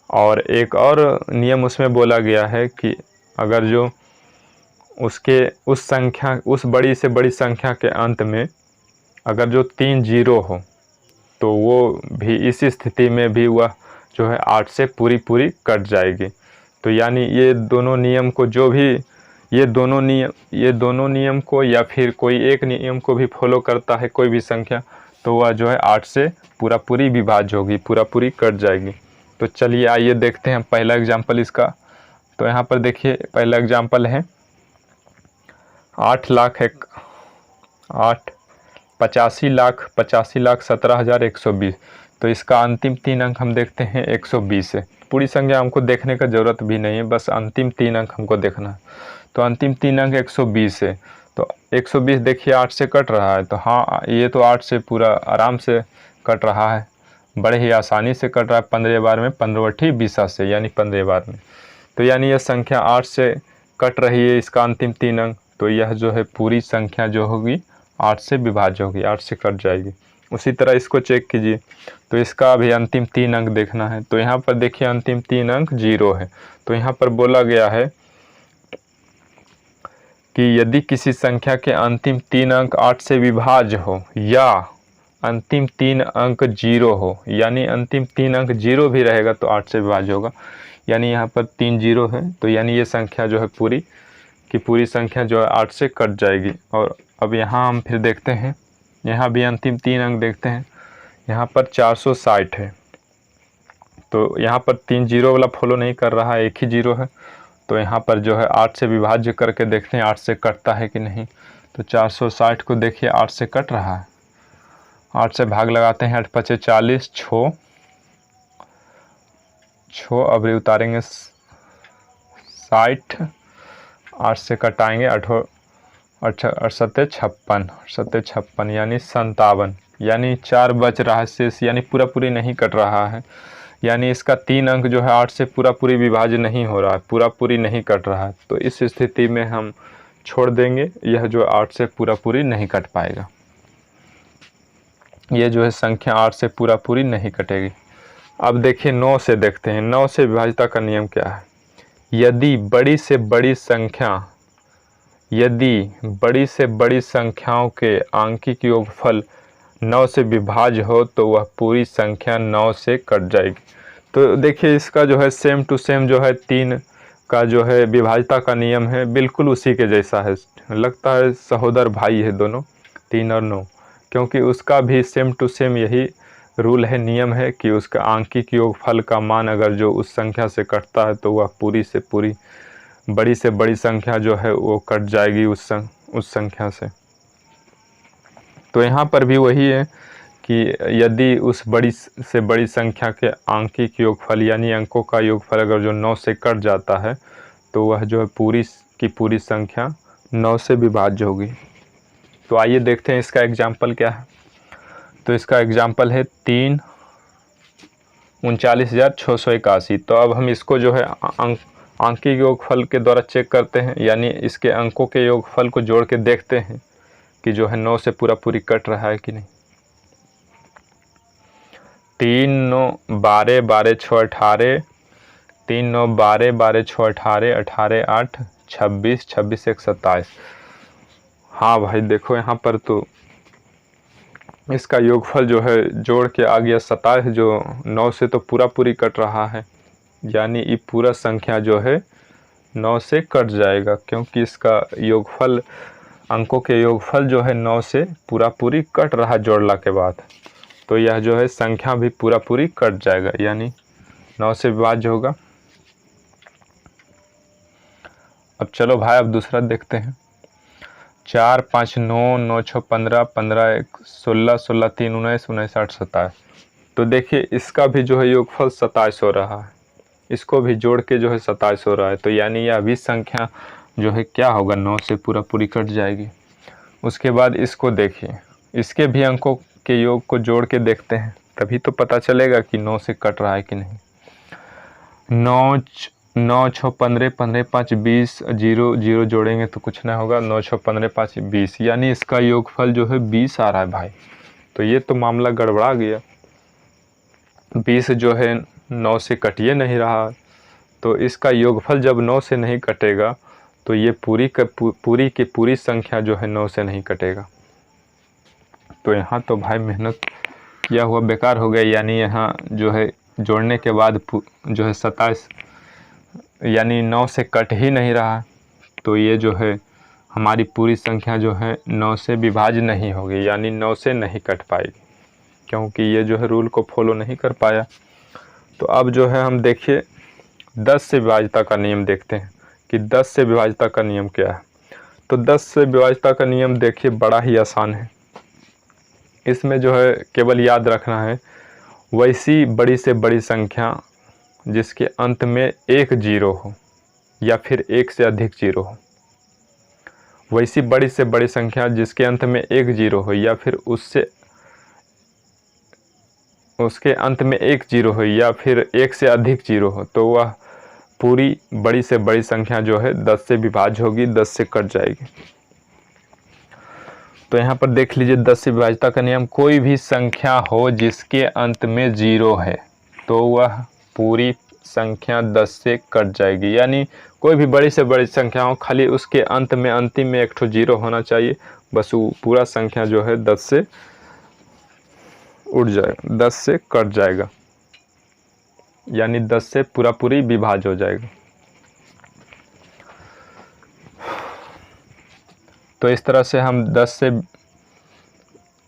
और एक और नियम उसमें बोला गया है कि अगर जो उस बड़ी से बड़ी संख्या के अंत में अगर जो 3 जीरो हो, तो वो भी इस स्थिति में भी वह जो है 8 से पूरी कट जाएगी। तो यानी ये दोनों नियम को जो भी ये दोनों नियम को या फिर कोई एक नियम को भी फॉलो करता है कोई भी संख्या, तो वह जो है 8 से पूरी विभाज्य होगी, पूरी कट जाएगी। तो चलिए आइए देखते हैं पहला एग्जाम्पल इसका। तो यहाँ पर देखिए पहला एग्जाम्पल है 85,17,120। तो इसका अंतिम 3 अंक हम देखते हैं 120 है। पूरी संख्या हमको देखने का ज़रूरत भी नहीं है, बस अंतिम 3 अंक हमको देखना है। तो अंतिम 3 अंक 120 है। तो 120 देखिए 8 से कट रहा है, तो हाँ ये तो 8 से पूरा आराम से कट रहा है, बड़े ही आसानी से कट रहा है। 15 बार में 15 20 से यानी 15 बार में। तो यानी यह संख्या 8 से कट रही है, इसका अंतिम 3 अंक। तो यह जो है पूरी संख्या जो होगी 8 से विभाज्य होगी, 8 से कट जाएगी। उसी तरह इसको चेक कीजिए, तो इसका भी अंतिम 3 अंक देखना है। तो यहाँ पर देखिए अंतिम 3 अंक 0 है। तो यहाँ पर बोला गया है कि यदि किसी संख्या के अंतिम 3 अंक 8 से विभाज्य हो या अंतिम 3 अंक 0 हो, यानी अंतिम 3 अंक 0 भी रहेगा तो 8 से विभाज्य होगा। यानी यहाँ पर 3 0 है, तो यानी ये संख्या जो है पूरी संख्या जो है 8 से कट जाएगी। और अब यहाँ हम फिर देखते हैं, यहाँ भी अंतिम 3 अंक देखते हैं। यहाँ पर 460 है, तो यहाँ पर 3 0 वाला फॉलो नहीं कर रहा है, एक ही 0 है। तो यहाँ पर जो है 8 से विभाज्य करके देखते हैं 8 से कटता है कि नहीं। तो 460 को देखिए 8 से कट रहा है। 8 से भाग लगाते हैं, 8 5 40, 6 अब उतारेंगे 60, 8 से कटाएंगे 8 7 56 यानी 57, यानी 4 बच रहा है शेष, यानी पूरी नहीं कट रहा है। यानी इसका 3 अंक जो है 8 से पूरी विभाज्य नहीं हो रहा है, पूरी नहीं कट रहा है। तो इस स्थिति में हम छोड़ देंगे, यह जो 8 से पूरी नहीं कट पाएगा। ये जो है संख्या 8 से पूरी नहीं कटेगी। अब देखिए 9 से देखते हैं, 9 से विभाज्यता का नियम क्या है। यदि बड़ी से बड़ी संख्याओं के आंकिक योगफल 9 से विभाज्य हो तो वह पूरी संख्या 9 से कट जाएगी। तो देखिए इसका जो है सेम टू सेम जो है 3 का जो है विभाज्यता का नियम है, बिल्कुल उसी के जैसा है। लगता है सहोदर भाई है दोनों, 3 और 9, क्योंकि उसका भी सेम टू सेम यही रूल है, नियम है कि उसका आंकिक योगफल का मान अगर जो उस संख्या से कटता है तो वह बड़ी से बड़ी संख्या जो है वो कट जाएगी उस संख्या से। तो यहाँ पर भी वही है कि यदि उस बड़ी से बड़ी संख्या के आंकिक योगफल यानी अंकों का योगफल अगर जो 9 से कट जाता है तो वह जो है पूरी संख्या 9 से विभाज्य होगी। तो आइए देखते हैं इसका एग्जाम्पल क्या है। तो इसका एग्जाम्पल है 3,39,681। तो अब हम इसको जो है आंकिक योगफल के द्वारा चेक करते हैं, यानी इसके अंकों के योगफल को जोड़ के देखते हैं कि जो है 9 से पूरी कट रहा है कि नहीं। 3 9 12 12 6 18, 3 9 12 12 6 18, 18 8 26, 26 1 27। हाँ भाई देखो यहाँ पर तो इसका योगफल जो है जोड़ के आ गया 27, जो 9 से तो पूरी कट रहा है। यानी ये पूरा संख्या जो है 9 से कट जाएगा, क्योंकि इसका योगफल अंकों के योगफल जो है 9 से पूरी कट रहा जोड़ला के बाद। तो यह जो है संख्या भी पूरी कट जाएगा, यानी 9 से विभाज्य होगा। अब चलो भाई अब दूसरा देखते हैं। 4 5 9 9 6 15 15 1 16 16 3 19 19 8 27। तो देखिए इसका भी जो है योगफल 27 हो रहा है, इसको भी जोड़ के जो है 27 हो रहा है। तो यानी यह भी संख्या जो है क्या होगा 9 से पूरी कट जाएगी। उसके बाद इसको देखिए, इसके भी अंकों के योग को जोड़ के देखते हैं, तभी तो पता चलेगा कि 9 से कट रहा है कि नहीं। 9 9 6 15 15 5 20, 0 0 जोड़ेंगे तो कुछ ना होगा। 9 6 15 5 20, यानी इसका योगफल जो है 20 आ रहा है भाई। तो ये तो मामला गड़बड़ा गया, 20 जो है 9 से कटिए नहीं रहा। तो इसका योगफल जब 9 से नहीं कटेगा तो ये पूरी की पूरी संख्या जो है 9 से नहीं कटेगा। तो यहाँ तो भाई मेहनत किया हुआ बेकार हो गया, यानी यहाँ जो है जोड़ने के बाद जो है 27 यानी 9 से कट ही नहीं रहा, तो ये जो है हमारी पूरी संख्या जो है 9 से विभाज्य नहीं होगी, यानी 9 से नहीं कट पाएगी, क्योंकि ये जो है रूल को फॉलो नहीं कर पाया। तो अब जो है हम देखिए 10 से विभाज्यता का नियम देखते हैं कि 10 से विभाज्यता का नियम क्या है। तो 10 से विभाज्यता का नियम देखिए बड़ा ही आसान है। इसमें जो है केवल याद रखना है वैसी बड़ी से बड़ी संख्या जिसके अंत में एक जीरो हो या फिर एक से अधिक जीरो हो, वैसी बड़ी से बड़ी संख्या जिसके अंत में एक जीरो हो या फिर उसके अंत में एक जीरो हो या फिर एक से अधिक जीरो हो, तो वह पूरी बड़ी से बड़ी संख्या जो है 10 से विभाज्य होगी, 10 से कट जाएगी। तो यहाँ पर देख लीजिए 10 से विभाज्यता का नियम, कोई भी संख्या हो जिसके अंत में जीरो है तो वह पूरी संख्या 10 से कट जाएगी। यानी कोई भी बड़ी से बड़ी संख्या हो, खाली उसके अंत में अंतिम में एक ठो जीरो होना चाहिए, बस वो पूरा संख्या जो है 10 से उड़ जाएगा, 10 से कट जाएगा, यानी 10 से पूरी विभाज्य हो जाएगा। तो इस तरह से हम 10 से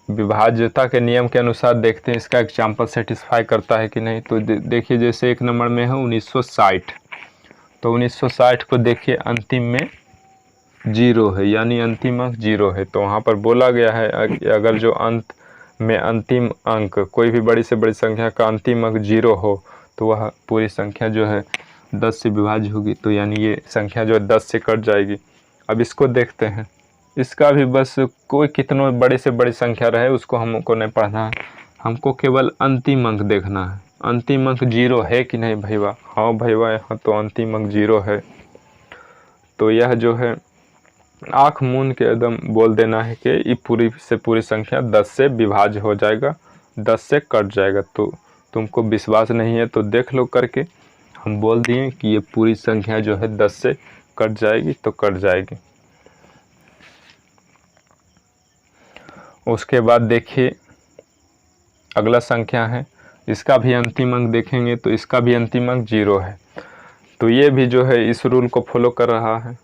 विभाज्यता के नियम के अनुसार देखते हैं इसका एग्जाम्पल सेटिस्फाई करता है कि नहीं। तो देखिए जैसे एक नंबर में है 1960, तो 1960 को देखिए अंतिम में जीरो है, यानी अंतिम अंक जीरो है। तो वहाँ पर बोला गया है अगर जो अंत में अंतिम अंक कोई भी बड़ी से बड़ी संख्या का अंतिम अंक जीरो हो तो वह पूरी संख्या जो है 10 से विभाज्य होगी। तो यानी ये संख्या जो है 10 से कट जाएगी। अब इसको देखते हैं, इसका भी बस कोई कितनों बड़े से बड़ी संख्या रहे उसको हमको नहीं पढ़ना है, हमको केवल अंतिम अंक देखना है। अंतिम अंक जीरो है कि नहीं भैया? हाँ भैया यहाँ तो अंतिम अंक जीरो है। तो यह जो है आँख मूंद के एकदम बोल देना है कि ये पूरी से पूरी संख्या 10 से विभाज्य हो जाएगा, 10 से कट जाएगा। तो तुमको विश्वास नहीं है तो देख लो करके, हम बोल दिए कि ये पूरी संख्या जो है 10 से कट जाएगी तो कट जाएगी। उसके बाद देखिए अगला संख्या है, इसका भी अंतिम अंक देखेंगे तो इसका भी अंतिम अंक जीरो है। तो ये भी जो है इस रूल को फॉलो कर रहा है,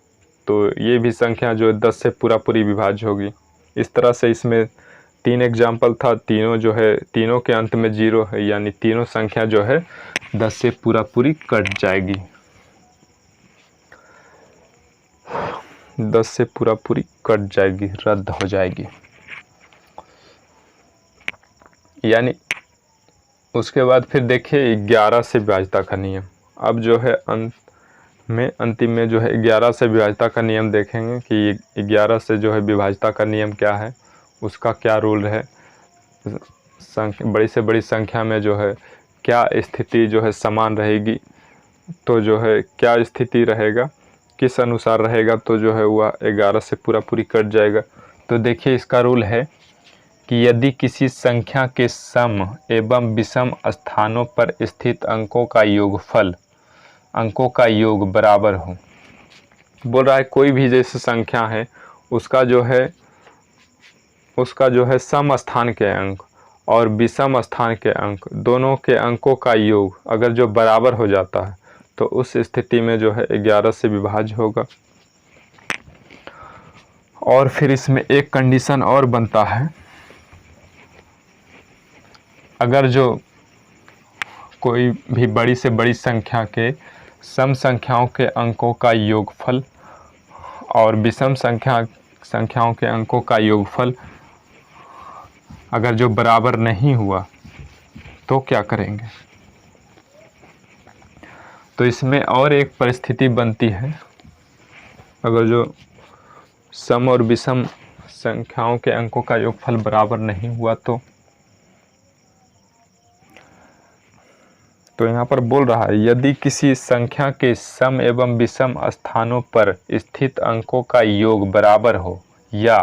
तो ये भी संख्या जो है 10 से पूरी विभाज्य होगी। इस तरह से इसमें 3 एग्जाम्पल था, तीनों जो है तीनों के अंत में जीरो है, यानी तीनों संख्या जो है 10 से पूरी कट जाएगी, 10 से पूरी कट जाएगी, रद्द हो जाएगी। यानी उसके बाद फिर देखिए 11 से विभाज्यता का नियम। अब जो है अंतिम में जो है 11 से विभाज्यता का नियम देखेंगे कि 11 से जो है विभाज्यता का नियम क्या है, उसका क्या रूल है, बड़ी से बड़ी संख्या में जो है क्या स्थिति जो है समान रहेगी, तो जो है क्या स्थिति रहेगा, किस अनुसार रहेगा, तो जो है वह 11 से पूरी कट जाएगा। तो देखिए इसका रूल है कि यदि किसी संख्या के सम एवं विषम स्थानों पर स्थित अंकों का योग बराबर हो। बोल रहा है कोई भी जैसे संख्या है उसका जो है सम स्थान के अंक और विषम स्थान के अंक, दोनों के अंकों का योग अगर जो बराबर हो जाता है तो उस स्थिति में जो है 11 से विभाज्य होगा। और फिर इसमें एक कंडीशन और बनता है, अगर जो कोई भी बड़ी से बड़ी संख्या के सम संख्याओं के अंकों का योगफल और विषम संख्याओं के अंकों का योगफल अगर जो बराबर नहीं हुआ तो क्या करेंगे। तो इसमें और एक परिस्थिति बनती है, अगर जो सम और विषम संख्याओं के अंकों का योगफल बराबर नहीं हुआ तो यहाँ पर बोल रहा है यदि किसी संख्या के सम एवं विषम स्थानों पर स्थित अंकों का योग बराबर हो या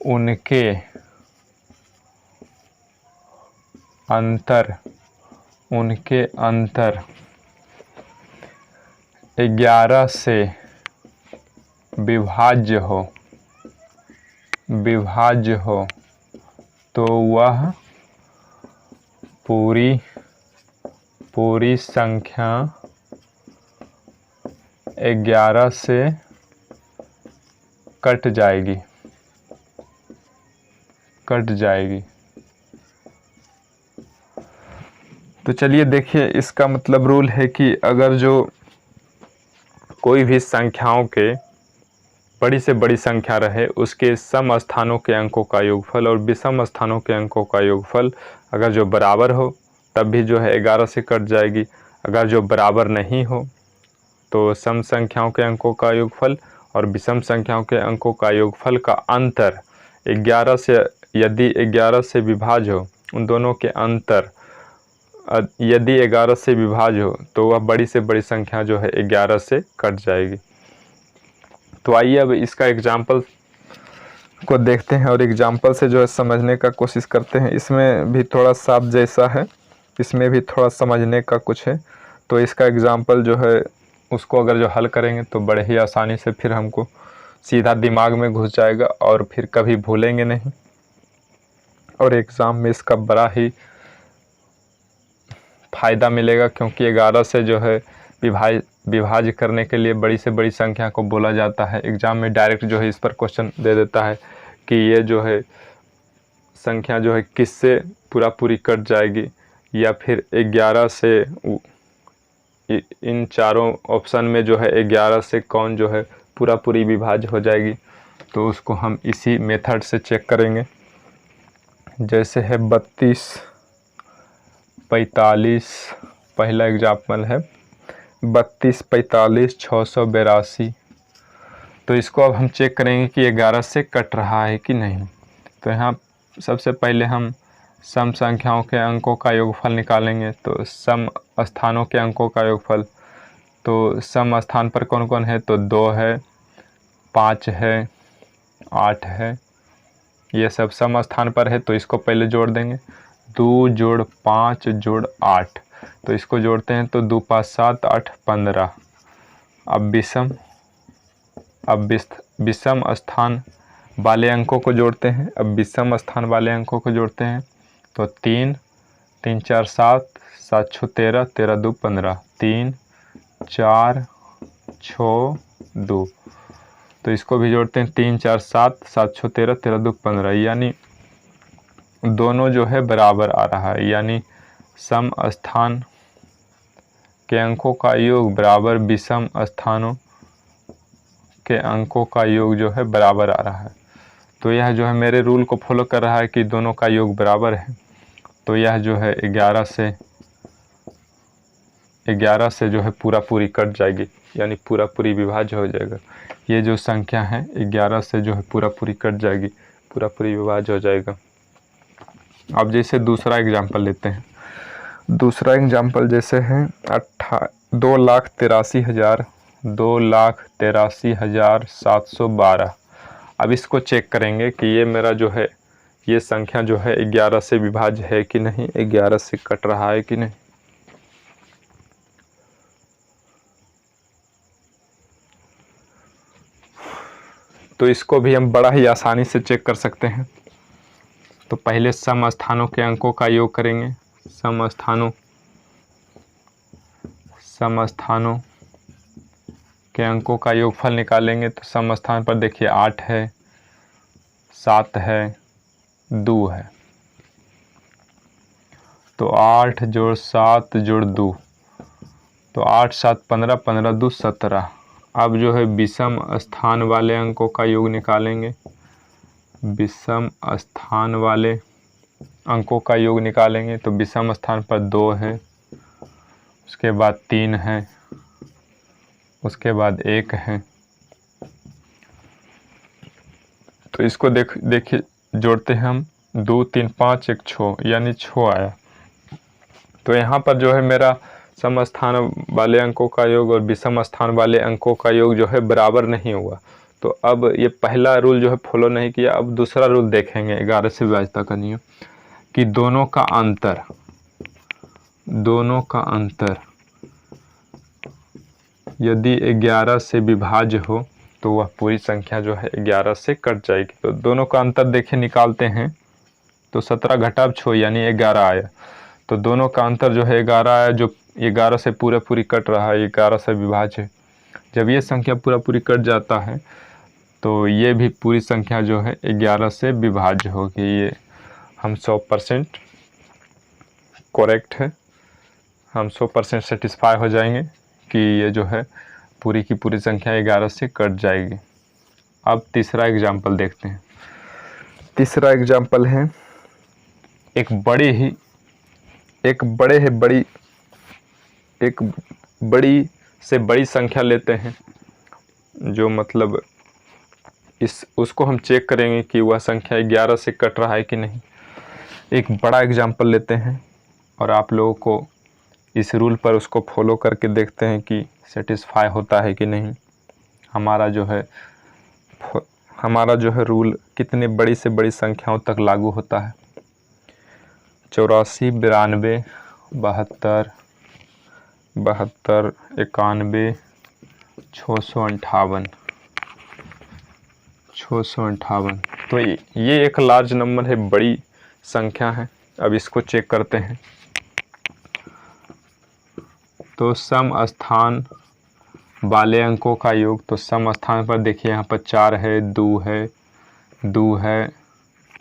उनके अंतर 11 से विभाज्य हो तो वह पूरी संख्या 11 से कट जाएगी। तो चलिए देखिए, इसका मतलब रूल है कि अगर जो कोई भी संख्याओं के बड़ी से बड़ी संख्या रहे, उसके सम स्थानों के अंकों का योगफल और विषम स्थानों के अंकों का योगफल अगर जो बराबर हो तब भी जो है 11 से कट जाएगी। अगर जो बराबर नहीं हो तो सम संख्याओं के अंकों का योगफल और विषम संख्याओं के अंकों का योगफल का अंतर 11 से, यदि 11 से विभाज्य हो, उन दोनों के अंतर यदि 11 से विभाज्य हो तो वह बड़ी से बड़ी संख्या जो है 11 से कट जाएगी। तो आइए अब इसका एग्जाम्पल को देखते हैं और एग्जाम्पल से जो है समझने का कोशिश करते हैं। इसमें भी थोड़ा साफ जैसा है, इसमें भी थोड़ा समझने का कुछ है। तो इसका एग्जाम्पल जो है उसको अगर जो हल करेंगे तो बड़े ही आसानी से फिर हमको सीधा दिमाग में घुस जाएगा और फिर कभी भूलेंगे नहीं, और एग्ज़ाम में इसका बड़ा ही फ़ायदा मिलेगा, क्योंकि 11 से जो है विभाज्य करने के लिए बड़ी से बड़ी संख्या को बोला जाता है। एग्ज़ाम में डायरेक्ट जो है इस पर क्वेश्चन दे देता है कि ये जो है संख्या जो है किससे पूरी कट जाएगी, या फिर 11 से, इन चारों ऑप्शन में जो है 11 से कौन जो है पूरी विभाज्य हो जाएगी। तो उसको हम इसी मेथड से चेक करेंगे। जैसे है 32, 45, पहला एग्जाम्पल है 32, 45, 682। तो इसको अब हम चेक करेंगे कि 11 से कट रहा है कि नहीं। तो यहाँ सबसे पहले हम सम संख्याओं के अंकों का योगफल निकालेंगे। तो सम स्थानों के अंकों का योगफल, तो सम स्थान पर कौन कौन है, तो 2 है, 5 है, 8 है, ये सब सम स्थान पर है। तो इसको पहले जोड़ देंगे, 2 जोड़ 5 जोड़ 8। तो इसको जोड़ते हैं तो 2 5 7 8 15। अब विषम स्थान वाले अंकों को जोड़ते हैं। अब विषम स्थान वाले अंकों को जोड़ते हैं तो 3 3 4 7 7 6 13 13 2 15, 3 4 6 2। तो इसको भी जोड़ते हैं, 3 4 7 7 6 13 13 2 15, यानी दोनों जो है बराबर आ रहा है, यानी सम स्थान के अंकों का योग बराबर विषम स्थानों के अंकों का योग जो है बराबर आ रहा है। तो यह जो है मेरे रूल को फॉलो कर रहा है कि दोनों का योग बराबर है। तो यह जो है 11 से जो है पूरी कट जाएगी, यानी पूरी विभाज्य हो जाएगा। ये जो संख्या है 11 से जो है पूरी कट जाएगी, पूरी विभाज्य हो जाएगा। अब जैसे दूसरा एग्जाम्पल लेते हैं। दूसरा एग्जाम्पल जैसे है 2,83,712। अब इसको चेक करेंगे कि ये मेरा जो है ये संख्या जो है 11 से विभाज्य है कि नहीं, 11 से कट रहा है कि नहीं। तो इसको भी हम बड़ा ही आसानी से चेक कर सकते हैं। तो पहले सम स्थानों के अंकों का योग करेंगे। सम स्थानों के अंकों का योगफल निकालेंगे। तो सम स्थान पर देखिए 8 है, 7 है, 2 है। तो 8 जोड़ 7 जोड़ 2, तो 8 7 15, 15 2 17। अब जो है विषम स्थान वाले अंकों का योग निकालेंगे। विषम स्थान वाले अंकों का योग निकालेंगे। तो विषम स्थान पर 2 है, उसके बाद 3 है, उसके बाद 1 है। तो इसको देखिए जोड़ते हैं हम, 2 3 5 1 6, यानी 6 आया। तो यहाँ पर जो है मेरा सम स्थान वाले अंकों का योग और विषम स्थान वाले अंकों का योग जो है बराबर नहीं हुआ। तो अब ये पहला रूल जो है फॉलो नहीं किया। अब दूसरा रूल देखेंगे 11 से विभाज्यता का नियम, कि दोनों का अंतर यदि 11 से विभाज्य हो तो वह पूरी संख्या जो है 11 से कट जाएगी। तो दोनों का अंतर देखिए निकालते हैं तो 17 घटा 6 यानी 11 आया। तो दोनों का अंतर जो है 11 आया, जो 11 से पूरी कट रहा है, 11 से विभाज्य है। जब ये संख्या पूरी कट जाता है तो ये भी पूरी संख्या जो है 11 से विभाज्य होगी। ये हम 100% करेक्ट है, हम 100% सेटिस्फाई हो जाएंगे कि ये जो है पूरी की पूरी संख्या 11 से कट जाएगी। अब तीसरा एग्जाम्पल देखते हैं। तीसरा एग्जाम्पल है एक बड़ी से बड़ी संख्या लेते हैं, जो मतलब उसको हम चेक करेंगे कि वह संख्या 11 से कट रहा है कि नहीं। एक बड़ा एग्जाम्पल लेते हैं और आप लोगों को इस रूल पर उसको फॉलो करके देखते हैं कि सेटिस्फाई होता है कि नहीं। हमारा जो है रूल कितने बड़ी से बड़ी संख्याओं तक लागू होता है। 84, 92, 72, 91, 658। तो ये एक लार्ज नंबर है, बड़ी संख्या है। अब इसको चेक करते हैं। तो सम स्थान वाले अंकों का योग, तो सम स्थान पर देखिए यहाँ पर 4 है, 2 है,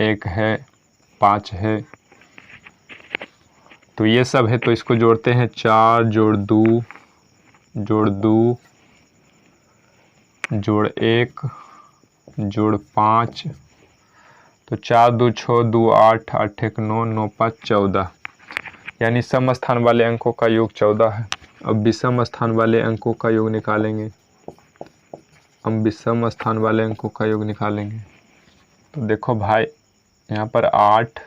1 है, 5 है, तो ये सब है। तो इसको जोड़ते हैं, 4 जोड़ 2 जोड़ 1 जोड़ 5, तो 4 2 6 2 8 8 1 9 9 5 14, यानी सम स्थान वाले अंकों का योग 14 है। अब विषम स्थान वाले अंकों का योग निकालेंगे। तो देखो भाई, यहाँ पर 8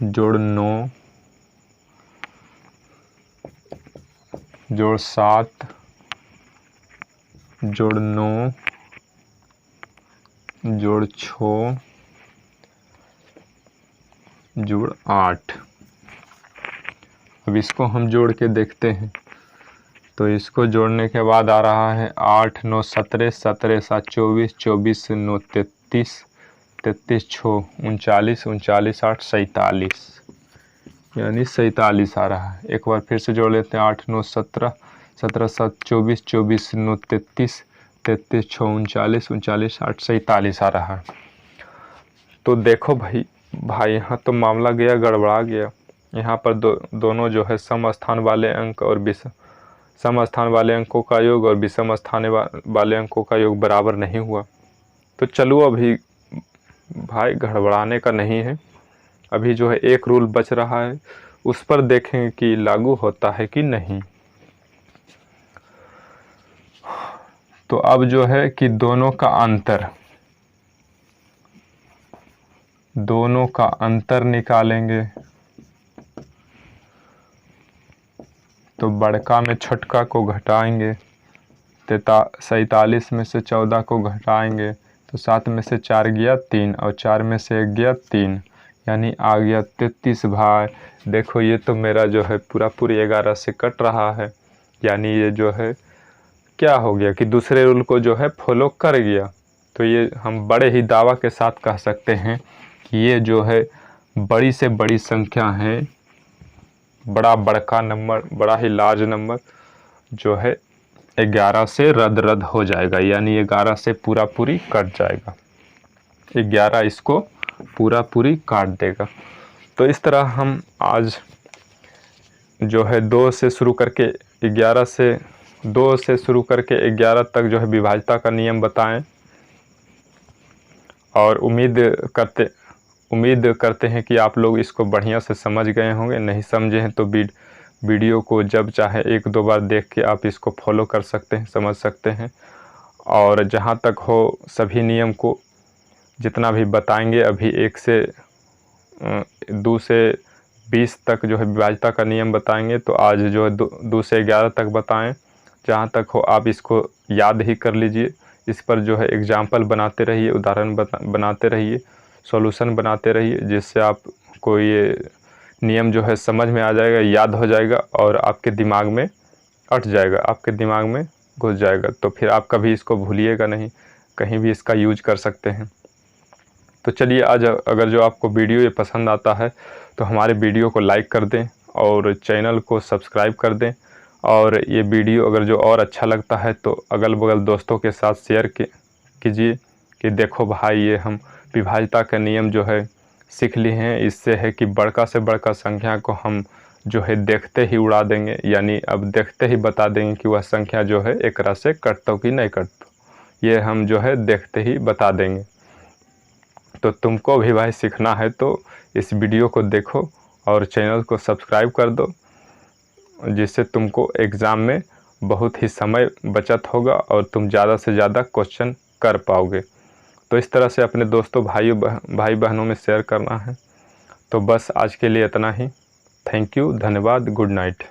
जोड़ 9 जोड़ 7 जोड़ 9 जोड़ 6 जोड़ 8। अब इसको हम जोड़ के देखते हैं। तो इसको जोड़ने के बाद आ रहा है 8 9 17, 17 7 24, 24 9 33, 33 6 39, 39 8 47, यानी 47 आ रहा है। एक बार फिर से जोड़ लेते हैं। 8 9 17, 17 7 24, 24 9 33, 33 6 39, 39 8 47 आ रहा है। तो देखो भाई यहाँ तो मामला गया, गड़बड़ा गया। यहाँ पर दोनों जो है सम स्थान वाले अंक और सम स्थान वाले अंकों का योग और विषम स्थान वाले अंकों का योग बराबर नहीं हुआ। तो चलो अभी भाई गड़बड़ाने का नहीं है, अभी जो है एक रूल बच रहा है, उस पर देखें कि लागू होता है कि नहीं। तो अब जो है कि दोनों का अंतर निकालेंगे। तो बड़का में छोटका को घटाएंगे। 47 में से 14 को घटाएंगे तो 7 में से 4 गया 3 और 4 में से 1 गया 3, यानी आ गया 33। भाई देखो ये तो मेरा जो है पूरी 11 से कट रहा है, यानी ये जो है क्या हो गया कि दूसरे रूल को जो है फॉलो कर गया। तो ये हम बड़े ही दावा के साथ कह सकते हैं कि ये जो है बड़ी से बड़ी संख्या है, बड़का नंबर, बड़ा ही लार्ज नंबर जो है 11 से रद्द हो जाएगा, यानी 11 से पूरी कट जाएगा। 11 इसको पूरी काट देगा। तो इस तरह हम आज जो है 2 से शुरू करके 11 तक जो है विभाज्यता का नियम बताएं, और उम्मीद करते हैं कि आप लोग इसको बढ़िया से समझ गए होंगे। नहीं समझे हैं तो वीडियो को जब चाहे 1-2 बार देख के आप इसको फॉलो कर सकते हैं, समझ सकते हैं। और जहाँ तक हो सभी नियम को जितना भी बताएंगे, अभी 1 से 2 से 20 तक जो है विभाज्यता का नियम बताएंगे, तो आज जो है 2 से 11 तक बताएं। जहाँ तक हो आप इसको याद ही कर लीजिए, इस पर जो है एग्जाम्पल बनाते रहिए, उदाहरण बनाते रहिए, सॉल्यूशन बनाते रहिए, जिससे आपको ये नियम जो है समझ में आ जाएगा, याद हो जाएगा और आपके दिमाग में अट जाएगा, आपके दिमाग में घुस जाएगा, तो फिर आप कभी इसको भूलिएगा नहीं, कहीं भी इसका यूज कर सकते हैं। तो चलिए, आज अगर जो आपको वीडियो ये पसंद आता है तो हमारे वीडियो को लाइक कर दें और चैनल को सब्सक्राइब कर दें। और ये वीडियो अगर जो और अच्छा लगता है तो अगल बगल दोस्तों के साथ शेयर कीजिए कि देखो भाई, ये हम विभाज्यता का नियम जो है सीख लिए हैं। इससे है कि बड़का से बड़का संख्या को हम जो है देखते ही उड़ा देंगे, यानी अब देखते ही बता देंगे कि वह संख्या जो है एक से कटतो कि नहीं कटतो, ये हम जो है देखते ही बता देंगे। तो तुमको भी भाई सीखना है तो इस वीडियो को देखो और चैनल को सब्सक्राइब कर दो, जिससे तुमको एग्ज़ाम में बहुत ही समय बचत होगा और तुम ज़्यादा से ज़्यादा क्वेश्चन कर पाओगे। तो इस तरह से अपने दोस्तों भाई बहनों में शेयर करना है। तो बस आज के लिए इतना ही। थैंक यू, धन्यवाद, गुड नाइट।